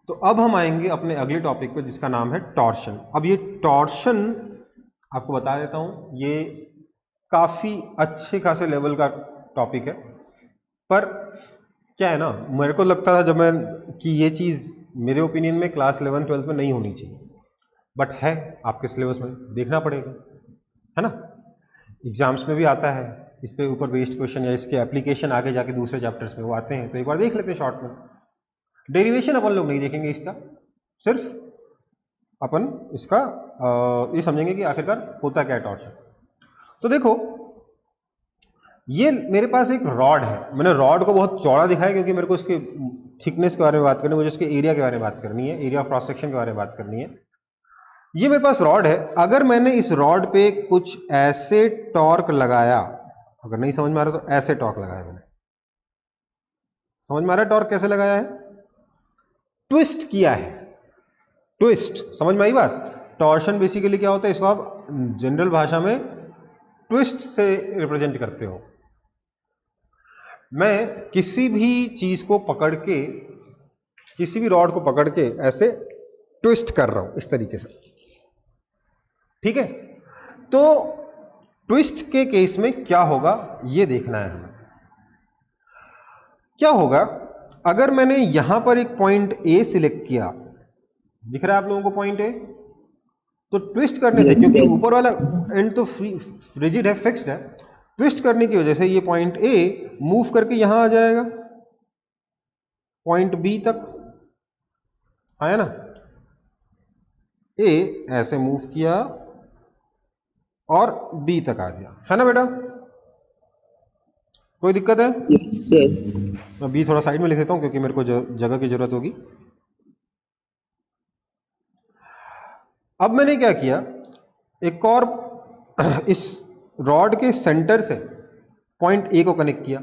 Speaker 1: तो अब हम आएंगे अपने अगले टॉपिक पे जिसका नाम है टॉर्शन। अब ये टॉर्शन आपको बता देता हूं, ये काफी अच्छे खासे लेवल का टॉपिक है, पर क्या है ना, मेरे को लगता था जब मैं कि ये चीज मेरे ओपिनियन में क्लास 11 12 में नहीं होनी चाहिए, बट है आपके सिलेबस में, देखना पड़ेगा, है ना। एग्जाम्स में भी आता है इस पे ऊपर बेस्ड क्वेश्चन या इसके एप्लीकेशन आगे जाके दूसरे चैप्टर्स में वो आते हैं, तो एक बार देख लेते हैं शॉर्ट में। डेरिवेशन अपन लोग नहीं देखेंगे इसका, सिर्फ अपन इसका ये समझेंगे कि आखिरकार होता क्या है टॉर्शन। तो देखो ये मेरे पास एक रॉड है, मैंने रॉड को बहुत चौड़ा दिखाया क्योंकि मेरे को इसके थिकनेस के बारे में बात करनी है, मुझे इसके एरिया के बारे में बात करनी है, एरिया ऑफ क्रॉस सेक्शन के बारे में बात करनी है। ये मेरे पास रॉड है, अगर मैंने इस रॉड पे कुछ ऐसे टॉर्क लगाया, अगर नहीं समझ में आ रहा तो ऐसे टॉर्क लगाया मैंने, समझ में आ रहा है टॉर्क कैसे लगाया है? ट्विस्ट किया है, ट्विस्ट, समझ में आई बात। टॉर्शन बेसिकली क्या होता है, इसको आप जनरल भाषा में ट्विस्ट से रिप्रेजेंट करते हो। मैं किसी भी चीज को पकड़ के, किसी भी रॉड को पकड़ के ऐसे ट्विस्ट कर रहा हूं इस तरीके से, ठीक है। तो ट्विस्ट के केस में क्या होगा ये देखना है हमें। क्या होगा अगर मैंने यहां पर एक पॉइंट ए सिलेक्ट किया, दिख रहा है आप लोगों को पॉइंट ए, तो ट्विस्ट करने से, क्योंकि ऊपर वाला एंड तो रिजिड है, फिक्स्ड है, ट्विस्ट करने की वजह से ये पॉइंट ए मूव करके यहां आ जाएगा, पॉइंट बी तक आया ना। ए ऐसे मूव किया और बी तक आ गया, है ना बेटा। कोई दिक्कत है?
Speaker 2: Yes, sir.
Speaker 1: मैं बी थोड़ा साइड में लिख देता हूं क्योंकि मेरे को जगह की जरूरत होगी। अब मैंने क्या किया, एक और इस रॉड के सेंटर से पॉइंट ए को कनेक्ट किया,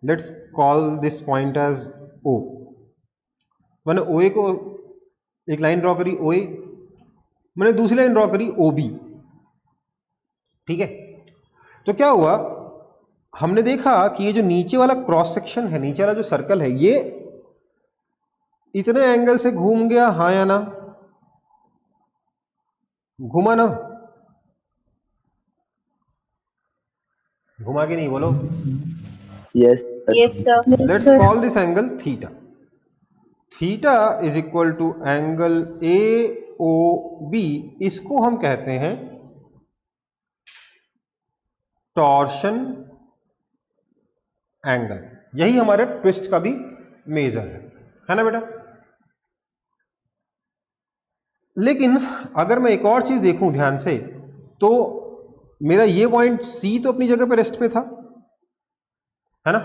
Speaker 1: let's call this point as O. मैंने ओ ए को एक लाइन ड्रॉ करी ओ ए, मैंने दूसरी लाइन ड्रॉ करी ओ बी, ठीक है। तो क्या हुआ, हमने देखा कि ये जो नीचे वाला क्रॉस सेक्शन है, नीचे वाला जो सर्कल है, ये इतने एंगल से घूम गया, हाँ या ना? घुमा ना? घुमा के नहीं बोलो?
Speaker 2: Yes, sir.
Speaker 4: Yes, sir.
Speaker 1: Let's call this angle theta. Theta is equal to angle A O B, इसको हम कहते हैं टॉर्शन एंगल। यही हमारे ट्विस्ट का भी मेजर है ना बेटा। लेकिन अगर मैं एक और चीज देखूं ध्यान से, तो मेरा ये पॉइंट सी तो अपनी जगह पे रेस्ट पे था, है ना।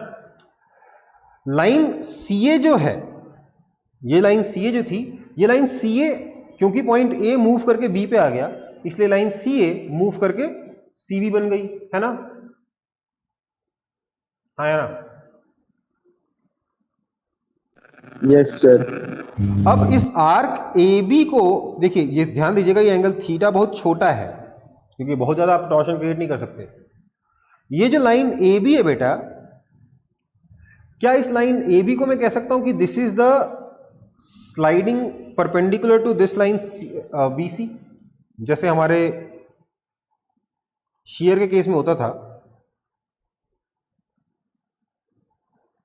Speaker 1: लाइन सीए जो है, ये लाइन सीए जो थी, ये लाइन सीए क्योंकि पॉइंट ए मूव करके बी पे आ गया, इसलिए लाइन सीए मूव करके सीबी बन गई, है ना। हाँ है ना।
Speaker 2: Yes sir.
Speaker 1: अब इस आर्क ए बी को देखिए, ये ध्यान दीजिएगा, ये एंगल थीटा बहुत छोटा है क्योंकि बहुत ज्यादा आप टॉर्शन क्रिएट नहीं कर सकते। ये जो लाइन ए बी है बेटा, क्या इस लाइन ए बी को मैं कह सकता हूं कि this is the sliding perpendicular to this line B C, जैसे हमारे शेयर के केस में होता था।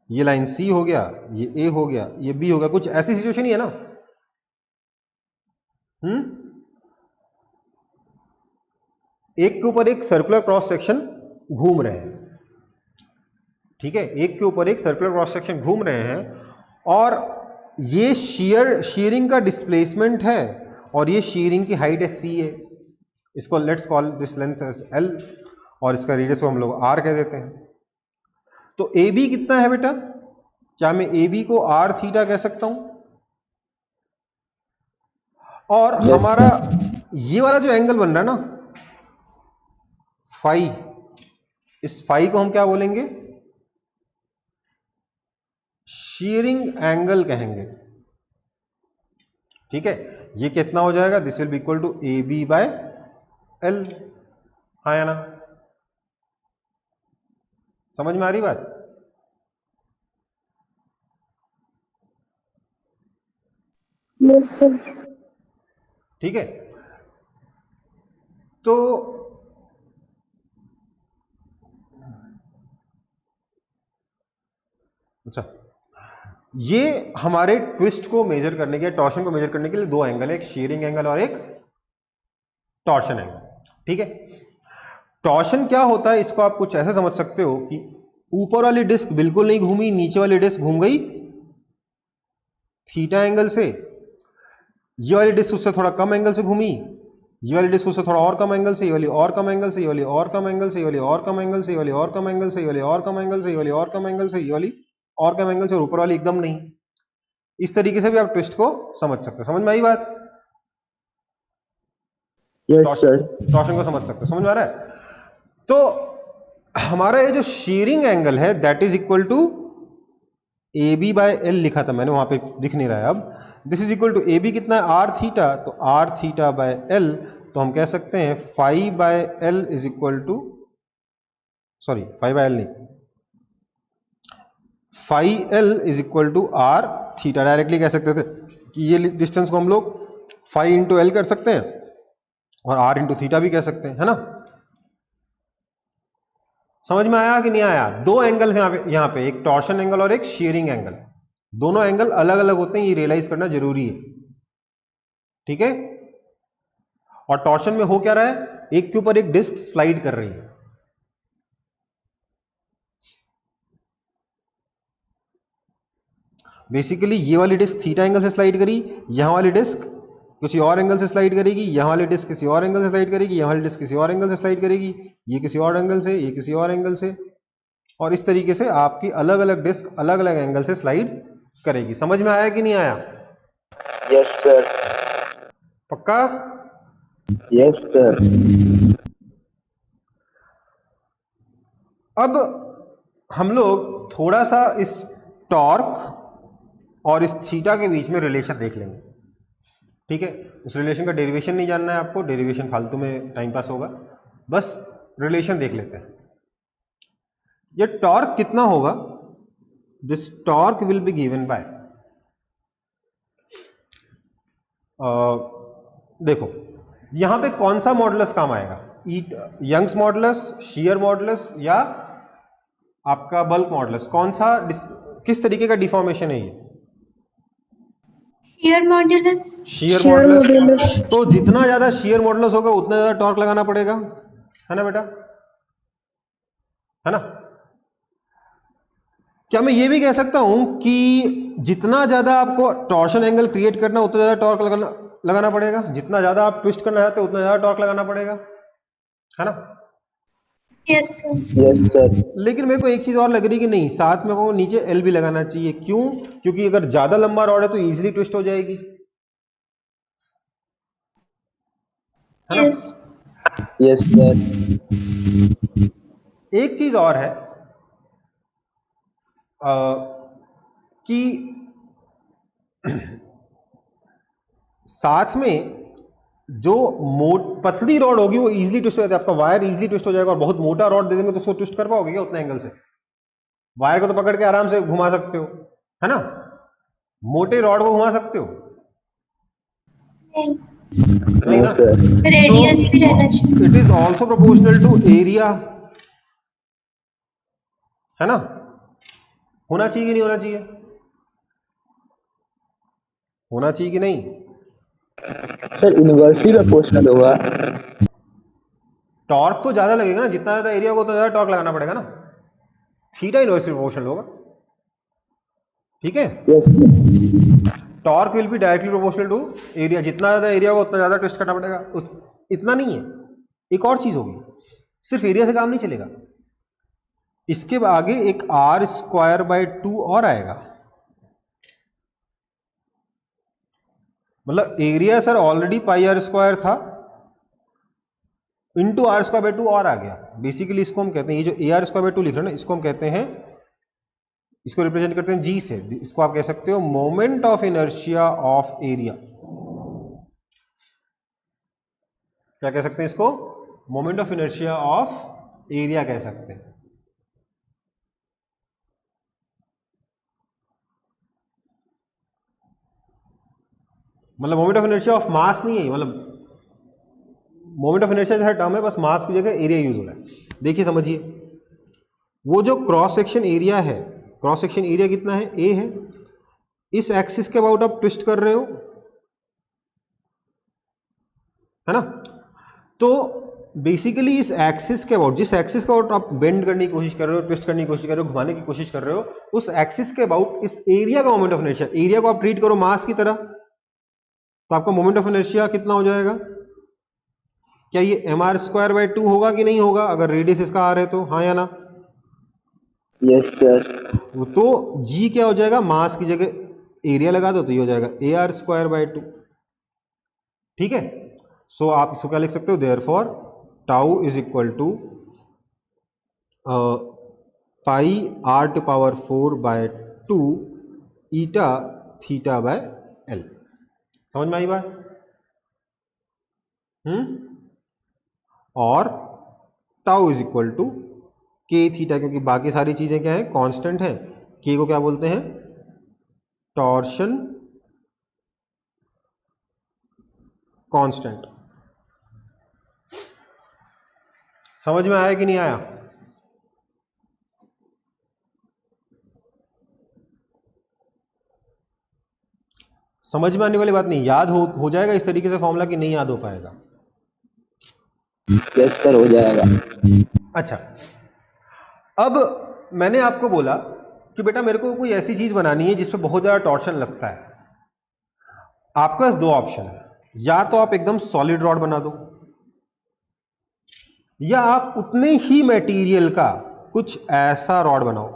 Speaker 1: ये लाइन सी हो गया, ये ए हो गया, ये बी हो गया, कुछ ऐसी सिचुएशन ही है ना। एक के ऊपर एक सर्कुलर क्रॉस सेक्शन घूम रहे हैं, ठीक है, एक के ऊपर एक सर्कुलर क्रॉस सेक्शन घूम रहे हैं, और ये शेयरिंग का डिस्प्लेसमेंट है और ये शेयरिंग की हाइट है सी है। इसको let's call this length as L और इसका रेडियस को हम लोग आर कह देते हैं। तो ए बी कितना है बेटा? क्या मैं ए बी को आर थीटा कह सकता हूं? और हमारा ये वाला जो एंगल बन रहा है ना फाई, इस फाई को हम क्या बोलेंगे? शीयरिंग एंगल कहेंगे, ठीक है। ये कितना हो जाएगा? This will be equal to A B by L. हाँ या ना? समझ में आ रही बात?
Speaker 4: Yes sir.
Speaker 1: ठीक है। तो अच्छा, ये हमारे ट्विस्ट को मेजर करने के, टॉर्शन को मेजर करने के लिए दो एंगल है, एक शीयरिंग एंगल और एक टॉर्शन एंगल, ठीक है। टॉर्शन क्या होता है, इसको आप कुछ ऐसे समझ सकते हो कि ऊपर वाली डिस्क बिल्कुल नहीं घूमी, नीचे वाली डिस्क घूम गई थीटा एंगल से, ये वाली डिस्क उससे थोड़ा कम एंगल से घूमी, ये वाली डिस्क उससे थोड़ा और कम एंगल से, ये वाली और कम एंगल से, ये वाली और कम एंगल से, ये वाली और कम एंगल से, ये वाली और कम एंगल से, ये वाली और कम एंगल से, ये वाली और कम एंगल से, ये वाली और कम एंगल से, और ऊपर वाली एकदम नहीं। इस तरीके से भी आप ट्विस्ट को समझ सकते हो। समझ में आई बात?
Speaker 2: Yes sir.
Speaker 1: टॉर्शन को समझ सकते हो, समझ में आ रहा है? तो हमारा ये जो शीयरिंग एंगल है that is equal to A B by L लिखा था मैंने, वहां पे दिख नहीं रहा है अब। This is equal to A B कितना है? आर थीटा, तो आर थीटा बाय एल, तो हम कह सकते हैं phi by L is equal to, sorry phi by L नहीं, phi L is equal to R theta. Directly कह सकते थे कि ये डिस्टेंस को हम लोग फाई इंटू एल कर सकते हैं और आर इंटू थीटा भी कह सकते हैं, है ना। समझ में आया कि नहीं आया? दो एंगल है यहां पे, एक टॉर्शन एंगल और एक शीयरिंग एंगल। दोनों एंगल अलग अलग होते हैं, ये रियलाइज करना जरूरी है, ठीक है। और टॉर्शन में हो क्या रहा है? एक के ऊपर एक डिस्क स्लाइड कर रही है। बेसिकली ये वाली डिस्क थीटा एंगल से स्लाइड करी, यहां वाली डिस्क किसी और एंगल से स्लाइड करेगी, यहां वाली डिस्क किसी और एंगल से स्लाइड करेगी, यहां वाली डिस्क किसी और एंगल से स्लाइड करेगी, ये किसी और एंगल से, ये किसी और एंगल से, और इस तरीके से आपकी अलग अलग डिस्क अलग अलग एंगल से स्लाइड करेगी। समझ में आया कि नहीं आया?
Speaker 2: Yes sir.
Speaker 1: पक्का?
Speaker 2: Yes sir.
Speaker 1: अब हम लोग थोड़ा सा इस टॉर्क और इस थीटा के बीच में रिलेशन देख लेंगे, ठीक है। उस रिलेशन का डेरिवेशन नहीं जानना है आपको, डेरिवेशन फालतू में टाइम पास होगा, बस रिलेशन देख लेते हैं। ये टॉर्क कितना होगा? This torque will be given by, देखो यहां पे कौन सा मॉडुलस काम आएगा? यंग्स मॉडुलस, शियर मॉडुलस, या आपका बल्क मॉडुलस? कौन सा, किस तरीके का डिफॉर्मेशन है ये?
Speaker 3: Shear modulus.
Speaker 1: Shear modulus. तो जितना ज्यादा शियर मॉडुलस होगा उतना ज्यादा टॉर्क लगाना पड़ेगा, है ना बेटा, है ना। क्या मैं ये भी कह सकता हूं कि जितना ज्यादा आपको टॉर्शन एंगल क्रिएट करना उतना ज्यादा टॉर्क लगाना पड़ेगा? जितना ज्यादा आप ट्विस्ट करना चाहते हो उतना ज्यादा टॉर्क लगाना पड़ेगा, है ना।
Speaker 3: Yes, sir.
Speaker 2: Yes, sir.
Speaker 1: लेकिन मेरे को एक चीज और लग रही कि नहीं, साथ में वो नीचे एल भी लगाना चाहिए। क्यों? क्योंकि अगर ज्यादा लंबा रॉड है तो इजीली ट्विस्ट हो जाएगी, है ना?
Speaker 3: Yes.
Speaker 2: Yes, sir.
Speaker 1: एक चीज और है कि साथ में जो पतली रॉड होगी वो इजीली ट्विस्ट हो जाती है, आपका वायर इजीली ट्विस्ट हो जाएगा। और बहुत मोटा रॉड दे देंगे तो उसको ट्विस्ट कर पाओगे क्या उतना एंगल से? वायर को तो पकड़ के आराम से घुमा सकते हो, है ना? मोटे रॉड को घुमा सकते हो
Speaker 3: नहीं,
Speaker 1: नहीं
Speaker 2: No,
Speaker 1: ना?
Speaker 2: sir.
Speaker 3: रेडियस भी रहना चाहिए।
Speaker 1: It is also proportional to area, है ना? होना चाहिए कि नहीं होना चाहिए? होना चाहिए कि नहीं?
Speaker 2: सर इन्वर्सली प्रोपोर्शनल होगा।
Speaker 1: टॉर्क तो ज्यादा लगेगा ना, जितना ज्यादा एरिया होगा उतना ज्यादा टॉर्क लगाना पड़ेगा ना। थीटा इनवर्सली प्रोपोर्शनल होगा, ठीक है?
Speaker 2: Yes, sir.
Speaker 1: Torque will be directly proportional to area, जितना ज्यादा एरिया होगा उतना ज्यादा ट्विस्ट करना पड़ेगा। इतना नहीं है, एक और चीज होगी, सिर्फ एरिया से काम नहीं चलेगा, इसके आगे एक आर स्क्वायर बाय 2 और आएगा। मतलब area sir already pi R square था, इंटू आर स्क्वायर बाय 2 और आ गया। बेसिकली इसको हम कहते हैं, ये जो ए आर स्क्वायर बाय 2 लिख रहे हैं ना, इसको हम कहते हैं, इसको रिप्रेजेंट करते हैं जी से। इसको आप कह सकते हो moment of inertia of area. क्या कह सकते हैं इसको? Moment of inertia of area कह सकते हैं। मतलब moment of inertia of mass नहीं है, मतलब मोमेंट ऑफ इनर्शिया जो टर्म है, बस मास की जगह एरिया यूज हो रहा है। देखिए समझिए, वो जो क्रॉस सेक्शन एरिया है, क्रॉस सेक्शन एरिया कितना है? ए है। इस एक्सिस के अबाउट आप ट्विस्ट कर रहे हो, है ना? तो बेसिकली इस एक्सिस के अबाउट, जिस एक्सिस के अबाउट आप बेंड करने की कोशिश कर रहे हो, ट्विस्ट करने की कोशिश कर रहे हो, घुमाने की कोशिश कर रहे हो, उस एक्सिस के अबाउट इस एरिया का मोमेंट ऑफ इनर्शिया, एरिया को आप ट्रीट करो मास की तरह, तो आपका मोमेंट ऑफ इनर्शिया कितना हो जाएगा? क्या ये एम आर स्क्वायर बाय 2 होगा कि नहीं होगा, अगर रेडियस इसका आर है तो? हाँ या ना?
Speaker 2: Yes, sir.
Speaker 1: तो जी क्या हो जाएगा? मास की जगह एरिया लगा दो तो ये हो जाएगा ए आर स्क्वायर बाय 2, ठीक है? सो आप इसको क्या लिख सकते हो? Therefore tau is equal to pi R to power 4 by 2 eta theta by L. समझ में आई बात? और tau is equal to K theta, क्योंकि बाकी सारी चीजें क्या है? कांस्टेंट है। के को क्या बोलते हैं? Torsion constant. समझ में आया कि नहीं आया? समझ में आने वाली बात नहीं, याद हो जाएगा इस तरीके से फॉर्मूला कि नहीं याद हो पाएगा?
Speaker 2: Yes, sir. हो जाएगा।
Speaker 1: अच्छा, अब मैंने आपको बोला कि बेटा मेरे को कोई ऐसी चीज बनानी है जिसपे बहुत ज्यादा टॉर्शन लगता है। आपके पास दो ऑप्शन है, या तो आप एकदम सॉलिड रॉड बना दो, या आप उतने ही मटेरियल का कुछ ऐसा रॉड बनाओ,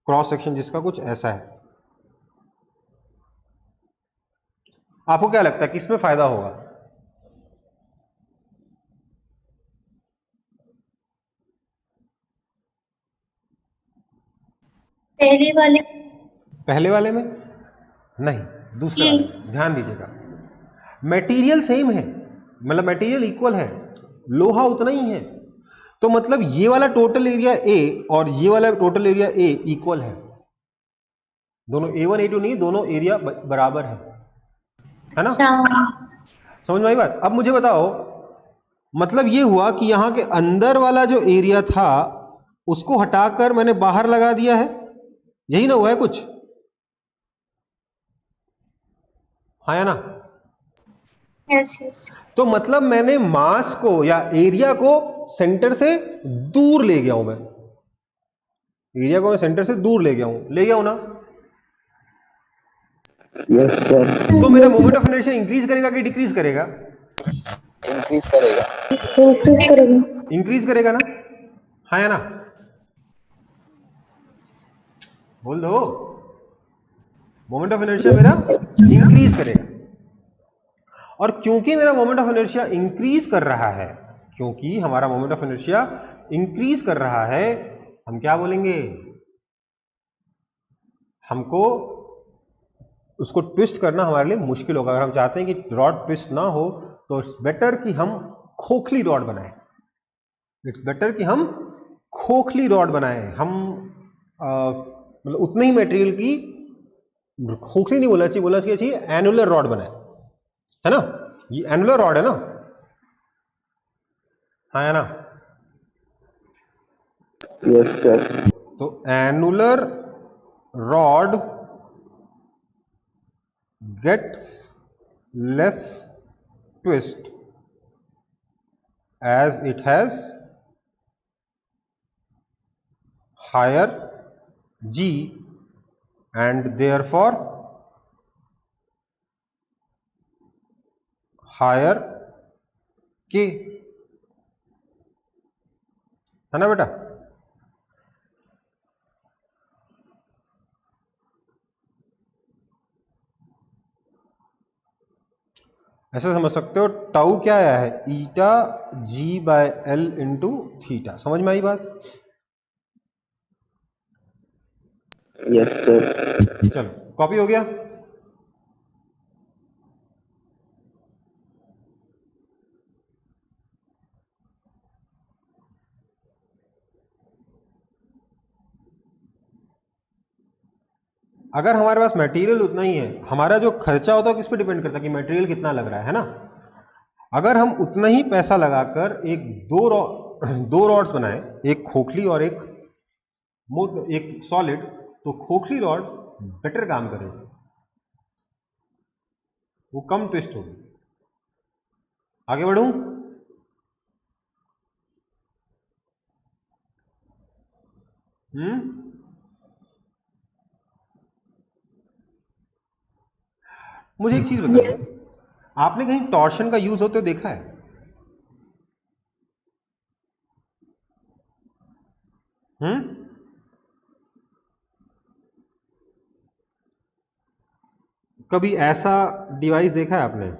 Speaker 1: क्रॉस सेक्शन जिसका कुछ ऐसा है। आपको क्या लगता है किसमें फायदा होगा? पहले वाले में नहीं, दूसरे वाले में। ध्यान दीजिएगा, मटेरियल सेम है, मतलब मटेरियल इक्वल है, लोहा उतना ही है, तो मतलब ये वाला टोटल एरिया ए और ये वाला टोटल एरिया ए इक्वल है। दोनों A1 A2 नहीं, दोनों एरिया बराबर है ना? समझ में आई बात? अब मुझे बताओ, मतलब ये हुआ कि यहां के अंदर वाला जो एरिया था उसको हटाकर मैंने बाहर लगा दिया है, यही ना हुआ है कुछ? हाँ या ना?
Speaker 3: Yes yes.
Speaker 1: तो मतलब मैंने मास को या एरिया को सेंटर से दूर ले गया हूं, मैं एरिया को मैं सेंटर से दूर ले गया हूं ना?
Speaker 2: Yes, sir.
Speaker 1: तो मेरा मोमेंट ऑफ इनर्शिया इंक्रीज करेगा कि डिक्रीज करेगा?
Speaker 2: इंक्रीज करेगा।
Speaker 4: इंक्रीज करेगा।
Speaker 1: इंक्रीज करेगा ना, हाँ या ना, बोल दो। मोमेंट ऑफ इनर्शिया मेरा इंक्रीज करेगा, और क्योंकि मेरा मोमेंट ऑफ इनर्शिया इंक्रीज कर रहा है, क्योंकि हमारा मोमेंट ऑफ इनर्शिया इंक्रीज कर रहा है, हम क्या बोलेंगे, हमको उसको ट्विस्ट करना हमारे लिए मुश्किल होगा। अगर हम चाहते हैं कि रॉड ट्विस्ट ना हो तो इट्स बेटर कि हम खोखली रॉड बनाएं। इट्स बेटर कि हम खोखली रॉड बनाएं। हम मतलब उतने ही मटेरियल की, खोखली नहीं बोलना चाहिए, बोलना चाहिए एनुलर रॉड बनाएं, है ना, ये एनुलर रॉड है ना, हाँ है ना।
Speaker 2: Yes sir.
Speaker 1: तो annular rod gets less twist as it has higher G and therefore higher K, है ना बेटा। ऐसे समझ सकते हो, टाउ क्या आया है, ईटा जी बाय एल इंटू थीटा। समझ में आई बात?
Speaker 2: Yes sir.
Speaker 1: चलो कॉपी हो गया। अगर हमारे पास मटेरियल उतना ही है, हमारा जो खर्चा होता है किस पे डिपेंड करता है कि मटेरियल कितना लग रहा है ना। अगर हम उतना ही पैसा लगाकर एक दो रॉड्स बनाए, एक खोखली और एक सॉलिड, तो खोखली रॉड बेटर काम करेगी, वो कम ट्विस्ट होगी। आगे बढ़ूं? मुझे एक चीज बताइए, आपने कहीं टॉर्शन का यूज होते देखा है? कभी ऐसा डिवाइस देखा है आपने?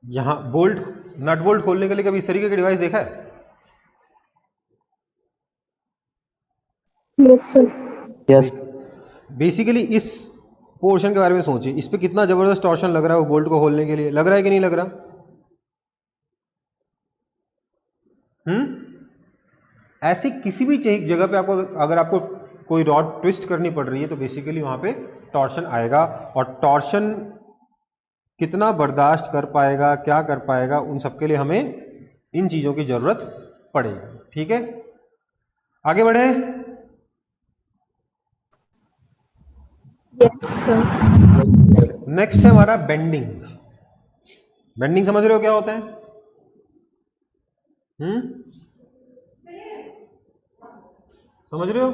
Speaker 1: यहां बोल्ट, नट बोल्ट खोलने के लिए कभी इस तरीके का डिवाइस देखा है?
Speaker 4: Yes sir.
Speaker 2: यस।
Speaker 1: बेसिकली इस पोर्शन के बारे में सोचिए, इस पे कितना जबरदस्त टॉर्शन लग रहा है वो बोल्ट को खोलने के लिए, लग रहा है कि नहीं लग रहा? ऐसी किसी भी जगह पे आपको, अगर आपको कोई रॉड ट्विस्ट करनी पड़ रही है तो बेसिकली वहां पे टॉर्शन आएगा, और टॉर्शन कितना बर्दाश्त कर पाएगा, क्या कर पाएगा, उन सबके लिए हमें इन चीजों की जरूरत पड़ेगी। ठीक है, आगे बढ़े।
Speaker 4: Yes sir.
Speaker 1: नेक्स्ट है हमारा बेंडिंग। बेंडिंग समझ रहे हो क्या होता है? समझ रहे हो?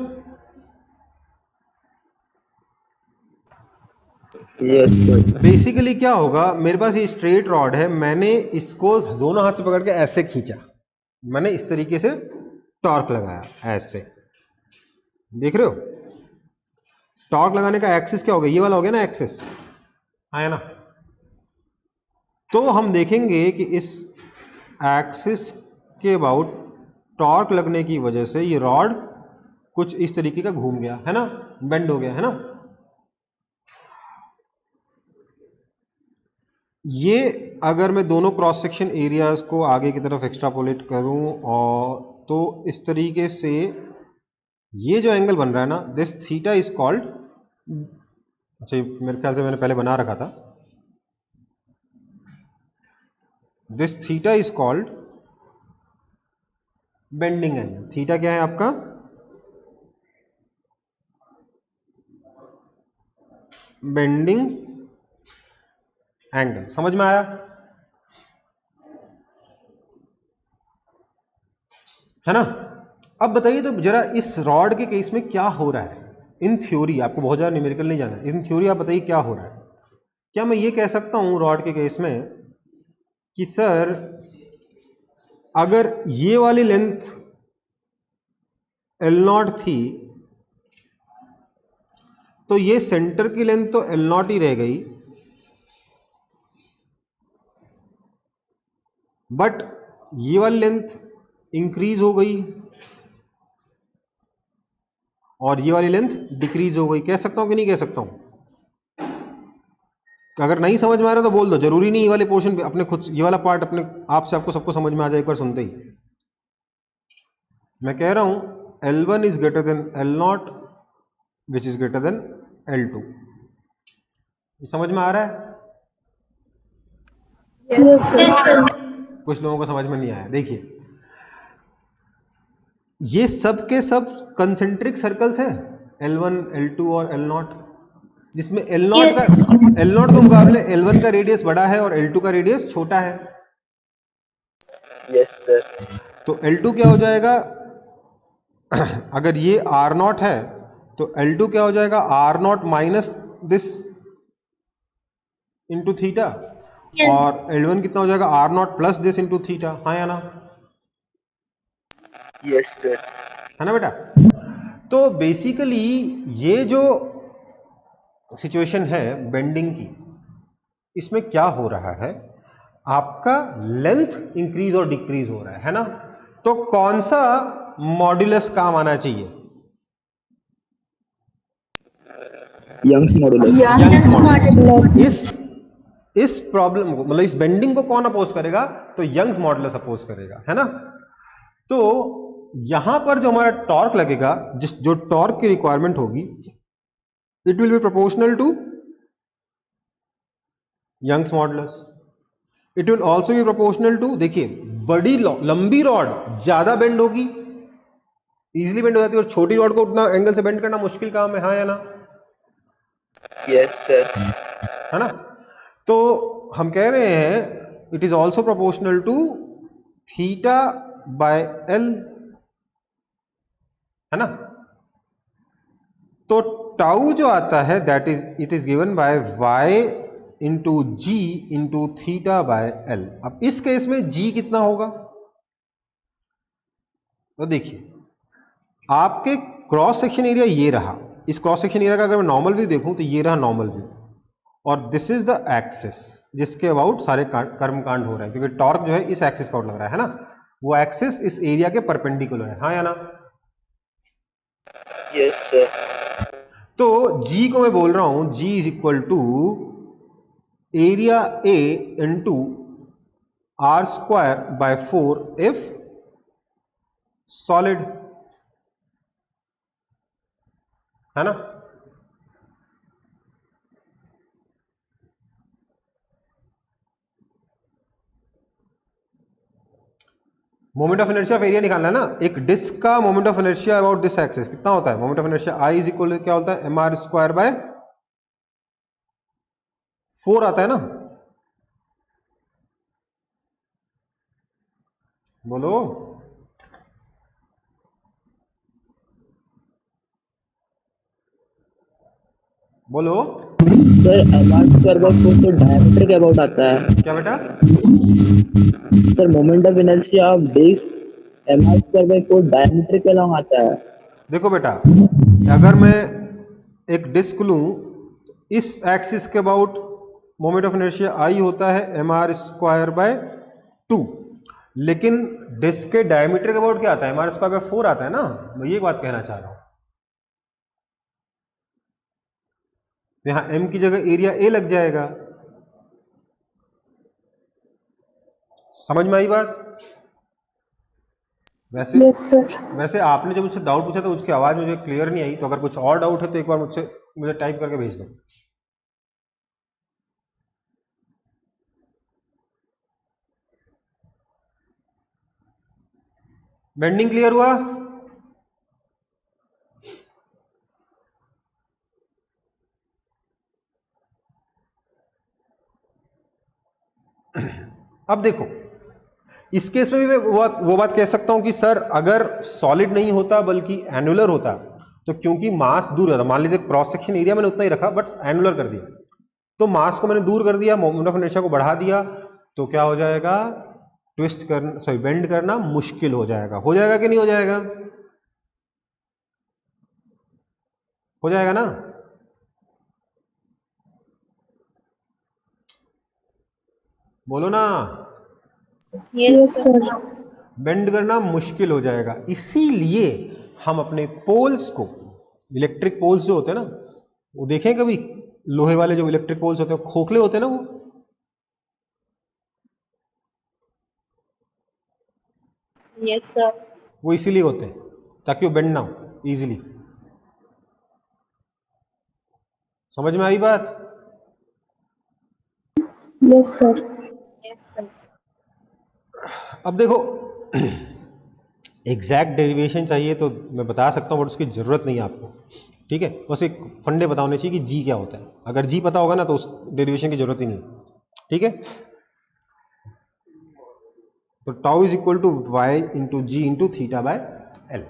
Speaker 2: Yes sir.
Speaker 1: बेसिकली क्या होगा, मेरे पास ये स्ट्रेट रॉड है, मैंने इसको दोनों हाथ से पकड़ के ऐसे खींचा, मैंने इस तरीके से टॉर्क लगाया, ऐसे देख रहे हो? टॉर्क लगाने का एक्सिस क्या हो गया, ये वाला हो गया ना एक्सिस, है ना। तो हम देखेंगे कि इस एक्सिस के अबाउट टॉर्क लगने की वजह से ये रॉड कुछ इस तरीके का घूम गया, है ना, बेंड हो गया, है ना। ये अगर मैं दोनों क्रॉस सेक्शन एरियाज को आगे की तरफ एक्स्ट्रापोलेट करूं, और तो इस तरीके से ये जो एंगल बन रहा है ना, दिस थीटा इज कॉल्ड, अच्छा मेरे ख्याल से मैंने पहले बना रखा था, this theta is called bending angle. Theta क्या है आपका? Bending angle. समझ में आया? है ना? अब बताइए तो जरा इस रॉड के केस में क्या हो रहा है इन थ्योरी। आपको बहुत ज्यादा न्यूमेरिकल नहीं जाना, इन थ्योरी आप बताइए क्या हो रहा है। क्या मैं ये कह सकता हूं रॉड के केस में कि सर अगर ये वाली लेंथ L0 थी तो ये सेंटर की लेंथ तो L0 ही रह गई, बट ये वाली लेंथ इंक्रीज हो गई और ये वाली लेंथ डिक्रीज हो गई। कह सकता हूं कि नहीं कह सकता हूं? अगर नहीं समझ में आ रहा तो बोल दो, जरूरी नहीं ये वाले पोर्शन अपने खुद, ये वाला पार्ट अपने आप से आपको सबको समझ में आ जाए एक बार सुनते ही। मैं कह रहा हूं L1 is greater than L0 which is greater than L2। समझ में आ रहा है?
Speaker 4: Yes sir.
Speaker 3: Yes sir.
Speaker 1: कुछ लोगों को समझ में नहीं आया। देखिए ये सब के सब कंसेंट्रिक सर्कल्स हैं, L1 L2 और L0, जिसमें L0 का
Speaker 3: यस
Speaker 1: L0 के मुकाबले L1 का रेडियस बड़ा है और L2 का रेडियस छोटा है।
Speaker 2: Yes, sir.
Speaker 1: तो L2 क्या हो जाएगा अगर ये R0 है तो L2 क्या हो जाएगा R0 minus this into theta,
Speaker 3: yes
Speaker 1: और L1 कितना हो जाएगा R0 plus this into theta. हाँ या ना?
Speaker 2: Yes, sir.
Speaker 1: है ना बेटा? तो बेसिकली ये जो सिचुएशन है बेंडिंग की, इसमें क्या हो रहा है, आपका लेंथ इंक्रीज और डिक्रीज हो रहा है ना? तो कौन सा मॉड्यूलस काम आना चाहिए?
Speaker 2: Young's modulus.
Speaker 1: Young's
Speaker 3: Young's
Speaker 1: modulus.
Speaker 4: Modulus.
Speaker 1: इस प्रॉब्लम को, मतलब इस बेंडिंग को कौन अपोज करेगा? तो यंग्स मॉड्यूलस अपोज करेगा, है ना? तो यहां पर जो हमारा टॉर्क लगेगा, जो टॉर्क की रिक्वायरमेंट होगी, it will be proportional to Young's modulus. It will also be proportional to, देखिए बड़ी लंबी रॉड ज्यादा बेंड होगी, इजीली बेंड हो जाती है, और छोटी रॉड को उतना एंगल से बेंड करना मुश्किल काम है। हाँ या ना?
Speaker 2: Yes, sir.
Speaker 1: है ना? तो हम कह रहे हैं it is also proportional to theta by L, है ना? तो टाउ जो आता है that is it is given by Y into G into theta by L. अब इस केस में जी कितना होगा? तो देखिए आपके क्रॉस सेक्शन एरिया ये रहा, इस क्रॉस सेक्शन एरिया का अगर मैं नॉर्मल व्यू देखूं तो ये रहा नॉर्मल व्यू, और दिस इज द एक्सिस जिसके अबाउट सारे कर्मकांड हो रहे हैं, क्योंकि टॉर्क जो है इस एक्सिस का आउट लग रहा है ना, वो एक्सिस इस एरिया के परपेंडिकुलर है। हाँ या ना?
Speaker 2: Yes, sir.
Speaker 1: तो G को मैं बोल रहा हूं G is equal to area A into R square by 4 if solid, है ना? Moment of inertia of area निकालना है ना। एक डिस्क का moment of inertia about this axis कितना होता है? Moment of inertia I is equal क्या होता है? एम आर स्क्वायर बाय 4 आता है ना? बोलो बोलो।
Speaker 2: Sir, MR square about 4 तो diameter के about आता है.
Speaker 1: क्या बेटा?
Speaker 2: Sir, moment of inertia of disk MR square by 4 diameter के along आता है.
Speaker 1: देखो बेटा, अगर मैं एक डिस्क लूं, इस एक्सिस के अबाउट मोमेंट ऑफ इनर्शिया आई होता है एम आर स्क्वायर बाय 2, लेकिन डिस्क के डायमीटर के अबाउट क्या आता है? एम आर स्क्वायर बाय 4 आता है ना। मैं ये बात कहना चाह रहा हूं, यहां m की जगह एरिया a लग जाएगा। समझ में आई बात? वैसे
Speaker 4: यस सर।
Speaker 1: वैसे आपने जब मुझसे डाउट पूछा तो उसकी आवाज मुझे क्लियर नहीं आई, तो अगर कुछ और डाउट है तो एक बार मुझे टाइप करके भेज दो। बेंडिंग क्लियर हुआ? अब देखो, इस केस में भी मैं वो बात कह सकता हूं कि सर अगर सॉलिड नहीं होता बल्कि एनुलर होता, तो क्योंकि मास दूर होता, मान लीजिए क्रॉस सेक्शन एरिया मैंने उतना ही रखा बट एनुलर कर दिया, तो मास को मैंने दूर कर दिया, मोमेंट ऑफ इनर्शिया को बढ़ा दिया, तो क्या हो जाएगा, ट्विस्ट करना, सॉरी बेंड करना मुश्किल हो जाएगा कि नहीं हो जाएगा? हो जाएगा ना? बोलो ना।
Speaker 4: Yes sir.
Speaker 1: बेंड करना मुश्किल हो जाएगा, इसीलिए हम अपने पोल्स को, इलेक्ट्रिक पोल्स जो होते हैं ना, वो देखें कभी, लोहे वाले जो इलेक्ट्रिक पोल्स होते हैं खोखले होते हैं ना,
Speaker 3: यस सर।
Speaker 1: वो इसीलिए होते हैं ताकि वो बेंड ना हो इजीली। समझ में आई बात?
Speaker 4: Yes sir.
Speaker 1: अब देखो, एग्जैक्ट डेरिवेशन चाहिए तो मैं बता सकता हूं बट उसकी जरूरत नहीं है आपको, ठीक है? बस एक फंडे पता होने चाहिए कि जी क्या होता है, अगर जी पता होगा ना तो उस डेरिवेशन की जरूरत ही नहीं है, ठीक है? तो tau is equal to Y into G into theta by L,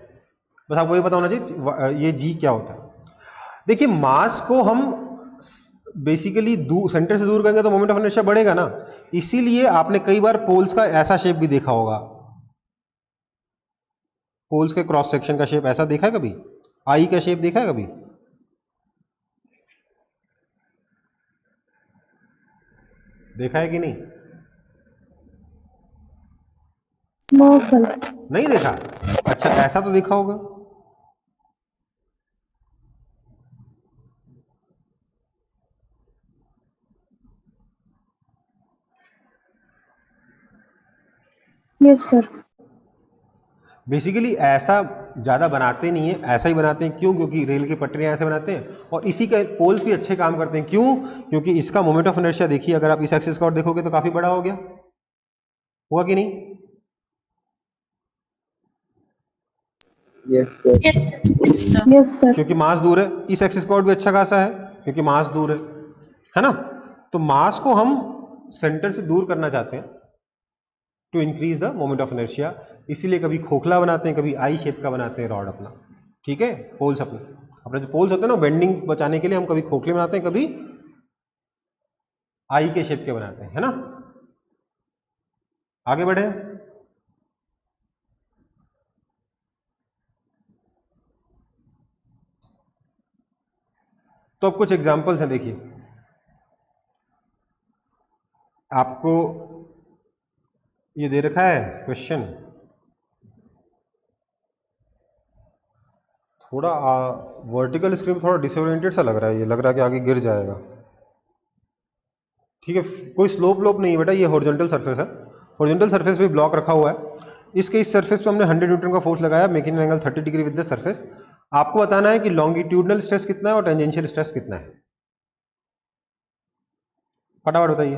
Speaker 1: बस आपको ये पता होना चाहिए ये जी क्या होता है। देखिए, मास को हम बेसिकली सेंटर से दूर करेंगे तो मोमेंट ऑफ इनर्शिया बढ़ेगा ना, इसीलिए आपने कई बार पोल्स का ऐसा शेप भी देखा होगा, पोल्स के क्रॉस सेक्शन का शेप ऐसा देखा है कभी? आई का शेप देखा है कभी? देखा है कि नहीं?
Speaker 4: No sir.
Speaker 1: नहीं देखा? अच्छा, ऐसा तो देखा होगा।
Speaker 4: Yes sir.
Speaker 1: बेसिकली ऐसा ज्यादा बनाते नहीं है, ऐसा ही बनाते हैं। क्यों? क्योंकि रेल की पटरियां ऐसे बनाते हैं और इसी का पोल्स भी अच्छे काम करते हैं। क्यों? क्योंकि इसका मोमेंट ऑफ इनर्शिया देखिए, अगर आप इस एक्सिस का और देखोगे तो काफी बड़ा हो गया, हुआ कि नहीं?
Speaker 2: Yes sir.
Speaker 3: Yes
Speaker 4: yes sir.
Speaker 1: क्योंकि मास दूर है, इस एक्सिस का और भी अच्छा खासा है क्योंकि मास दूर है ना? तो मास को हम सेंटर से दूर करना चाहते हैं to increase the moment of inertia, इसीलिए कभी खोखला बनाते हैं, कभी आई शेप का बनाते हैं रॉड अपना, ठीक है? पोल्स अपने अपने जो पोल्स होते हैं ना, बेंडिंग बचाने के लिए हम कभी खोखले बनाते हैं, कभी आई के शेप के बनाते हैं, है ना? आगे बढ़े। तो अब कुछ एग्जांपल्स हैं, देखिए आपको ये दे रखा है क्वेश्चन, थोड़ा वर्टिकल स्क्रीन में थोड़ा डिसोरिएंटेड सा लग रहा है, ये लग रहा है कि आगे गिर जाएगा, ठीक है? कोई स्लोप लोप नहीं है बेटा, ये हॉरिजॉन्टल सरफेस है, हॉरिजॉन्टल सरफेस पे ब्लॉक रखा हुआ है, इसके इस सरफेस पे हमने 100 न्यूटन का फोर्स लगाया, making angle 30 degree with the surface. आपको बताना है कि लॉन्गिट्यूडनल स्ट्रेस कितना है और टेंजेंशियल स्ट्रेस कितना है, फटाफट बताइए।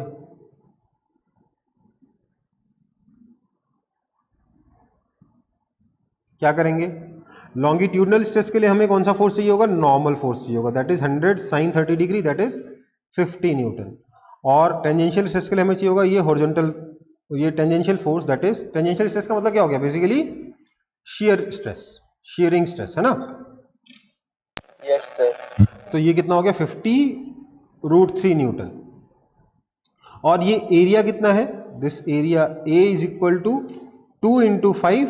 Speaker 1: क्या करेंगे? लॉन्गिट्यूडनल स्ट्रेस के लिए हमें कौन सा फोर्स चाहिए होगा? नॉर्मल फोर्स चाहिए होगा, that is 100 sine 30 degree, that is 50 newton. और टेंजेंशियल स्ट्रेस के लिए हमें चाहिए होगा ये हॉरिजॉन्टल, ये tangential force, that is tangential stress का मतलब क्या हो गया? Basically shear stress, shearing stress, है ना?
Speaker 2: Yes sir.
Speaker 1: तो ये कितना हो गया? 50√3 न्यूटन। और ये एरिया कितना है? This area A is equal to 2 into 5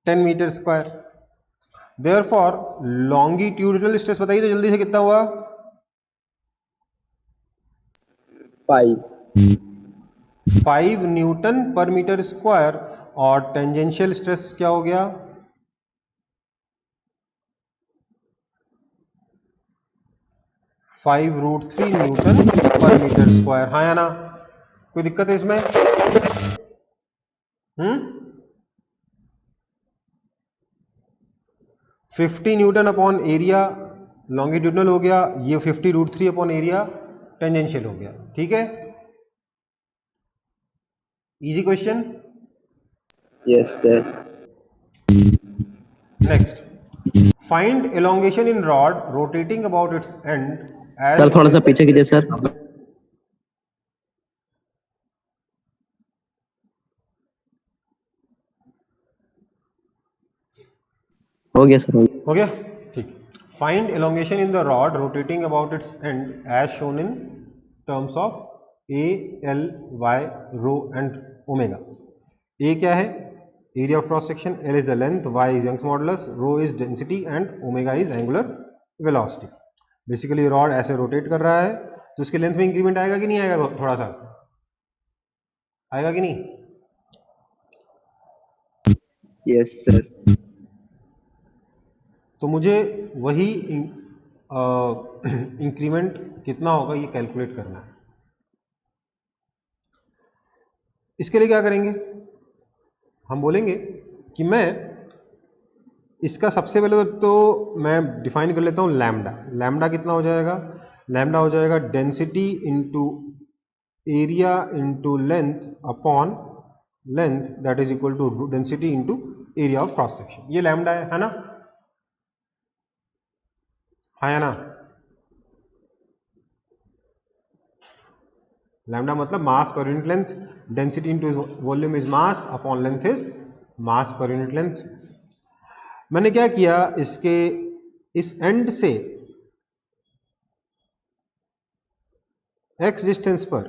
Speaker 1: 10 meter square. Therefore longitudinal stress बताइए तो जल्दी से कितना हुआ? 5 न्यूटन पर मीटर स्क्वायर। और टेंजेंशियल स्ट्रेस क्या हो गया? 5√3 न्यूटन पर मीटर स्क्वायर। हाँ या ना? कोई दिक्कत है इसमें? 50 न्यूटन अपॉन एरिया लॉन्गिट्यूडनल हो गया, ये 50√3 अपॉन एरिया टेंजेंशियल हो गया, ठीक है? Easy question.
Speaker 2: Yes sir.
Speaker 1: Next, find elongation in rod rotating about its end as
Speaker 2: sir थोड़ा सा पीछे कीजिए सर। हो गया सर, हो गया।
Speaker 1: हो गया, ठीक। Find elongation in the rod rotating about its end as shown in terms of A, L, Y, rho and omega. A क्या है? Area of cross section, L is the length, Y is Young's modulus, rho is density and omega is angular velocity. Basically rod ऐसे rotate कर रहा है तो उसके length में increment आएगा कि नहीं आएगा? थोड़ा सा आएगा कि नहीं?
Speaker 2: Yes sir.
Speaker 1: तो मुझे वही इंक्रीमेंट कितना होगा ये कैलकुलेट करना है। इसके लिए क्या करेंगे? हम बोलेंगे कि मैं इसका सबसे पहले तो मैं डिफाइन कर लेता हूं लैम्डा। लैम्डा कितना हो जाएगा? लैम्डा हो जाएगा density into area into length upon length, that is equal to density into area of cross section. ये लैम्डा है ना? हाँ या ना? लैम्डा मतलब mass per unit length, density into volume is mass upon length is mass per unit length. मैंने क्या किया, इसके इस एंड से x डिस्टेंस पर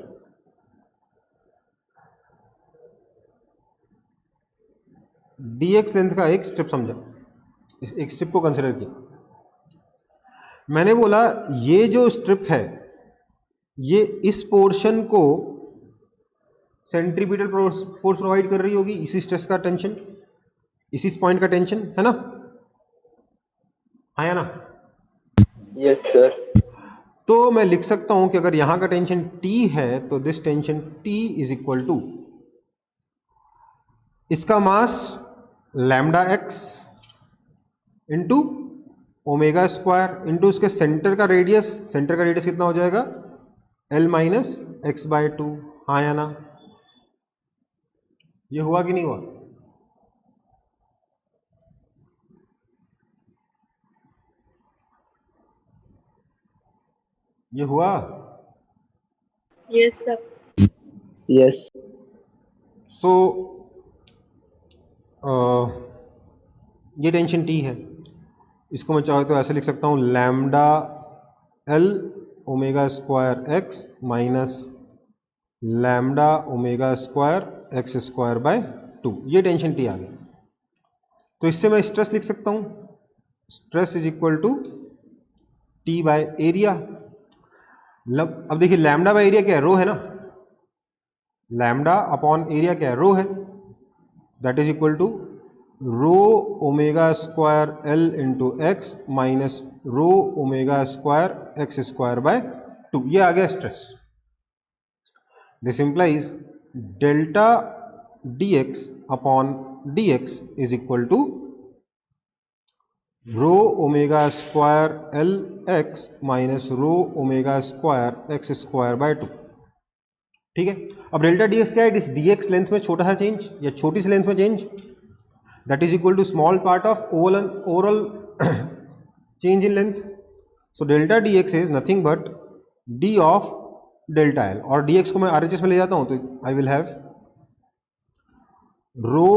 Speaker 1: dx लेंथ का एक स्ट्रिप समझा, इस एक स्ट्रिप को कंसिडर किया। मैंने बोला ये जो स्ट्रिप है ये इस पोर्शन को सेंट्रीपिटल फोर्स प्रोवाइड कर रही होगी, इसी स्ट्रेस का टेंशन, इसी पॉइंट का टेंशन, है ना? हाँ या ना?
Speaker 2: Yes sir.
Speaker 1: तो मैं लिख सकता हूं कि अगर यहां का टेंशन T है तो this tension T is equal to इसका mass lambda x into omega square into उसके सेंटर का रेडियस। सेंटर का रेडियस कितना हो जाएगा? L minus x by two. हाँ या ना? ये हुआ कि नहीं हुआ? ये हुआ?
Speaker 3: Yes sir.
Speaker 2: यस।
Speaker 1: सो ये टेंशन T है, इसको मैं चाहे तो ऐसे लिख सकता हूं lambda L omega square X minus lambda omega square X square by two. ये टेंशन T आ गया। तो इससे मैं स्ट्रेस लिख सकता हूं, stress is equal to T by area. अब देखिए लैम्डा बाय एरिया क्या है? रो है ना? लैम्डा अपॉन एरिया क्या है? रो है। That is equal to rho omega square L into X minus rho omega square X square by two. ये आ गया stress. This implies delta dx upon dx is equal to rho omega square L X minus rho omega square X square by two. ठीक है। अब delta dx क्या है? इस dx length में छोटा सा चेंज या छोटी सी लेंथ में change, that is equal to small part of overall change in length. So delta dx is nothing but d of delta L, और dx को मैं RHS में ले जाता हूं तो I will have rho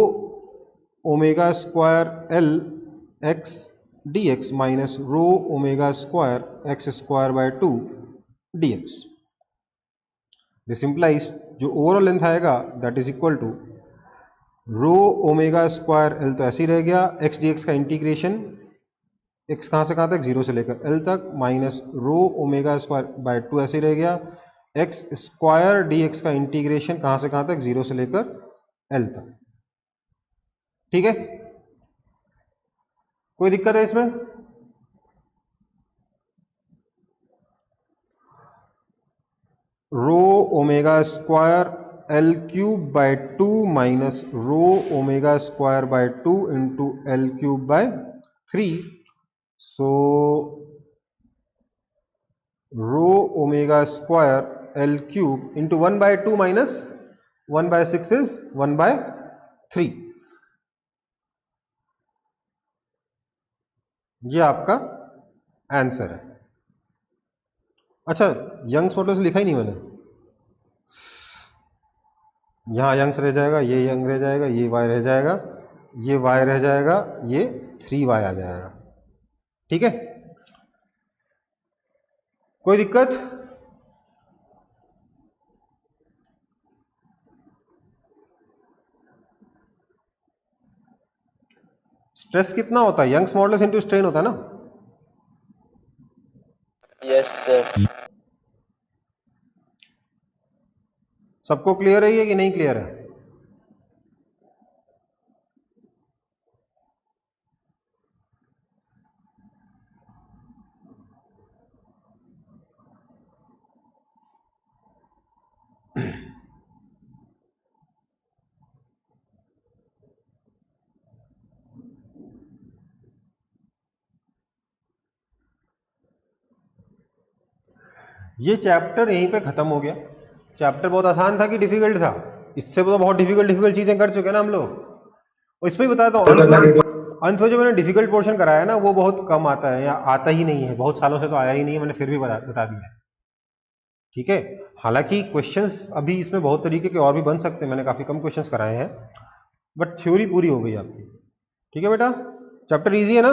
Speaker 1: omega square L x dx minus rho omega square X square by two dx। This implies जो overall length आएगा that is equal to rho omega square L तो ऐसे ही रह गया, एक्स डी एक्स का integration X कहाँ से कहाँ तक? जीरो से लेकर एल तक, minus rho omega square by two ऐसे ही रह गया, एक्स स्क्वायर डी एक्स का इंटीग्रेशन कहाँ से कहाँ तक? जीरो से लेकर एल तक। ठीक है, कोई दिक्कत है इसमें? रो omega square L cube by two minus rho omega square by two into L cube by three. So row omega square L cube into one by two minus one by six is one by three. ये आपका answer है। अच्छा, Young's modulus लिखा ही नहीं मैंने, यहां Young's रह जाएगा, ये यंग रह जाएगा, ये वाई रह जाएगा, ये वाई रह जाएगा, ये 3y आ जाएगा। ठीक है, कोई दिक्कत? स्ट्रेस कितना होता है? यंग्स मॉडुलस इनटू स्ट्रेन होता है ना?
Speaker 2: Yes sir.
Speaker 1: सबको क्लियर है ये कि नहीं क्लियर है? ये चैप्टर यहीं पे खत्म हो गया। चैप्टर बहुत आसान था कि डिफिकल्ट था? इससे तो बहुत डिफिकल्ट चीजें कर चुके हैं ना हम लोग। और इसमें भी बताता हूँ, अंत में जो मैंने डिफिकल्ट पोर्शन कराया है ना, वो बहुत कम आता है या आता ही नहीं है, बहुत सालों से तो आया ही नहीं है, मैंने फिर भी बता दिया है। ठीक है, हालांकि क्वेश्चंस अभी इसमें बहुत तरीके के और भी बन सकते हैं, मैंने काफी कम क्वेश्चंस कराए हैं, बट थ्योरी पूरी हो गई आपकी। ठीक है बेटा, चैप्टर इजी है ना?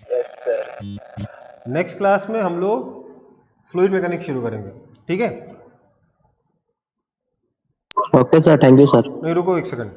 Speaker 2: Yes sir.
Speaker 1: नेक्स्ट क्लास में हम लोग फ्लूइड मैकेनिक्स शुरू करेंगे। ठीक है,
Speaker 2: okay sir, thank you sir.
Speaker 1: नहीं रुको एक सेकंड।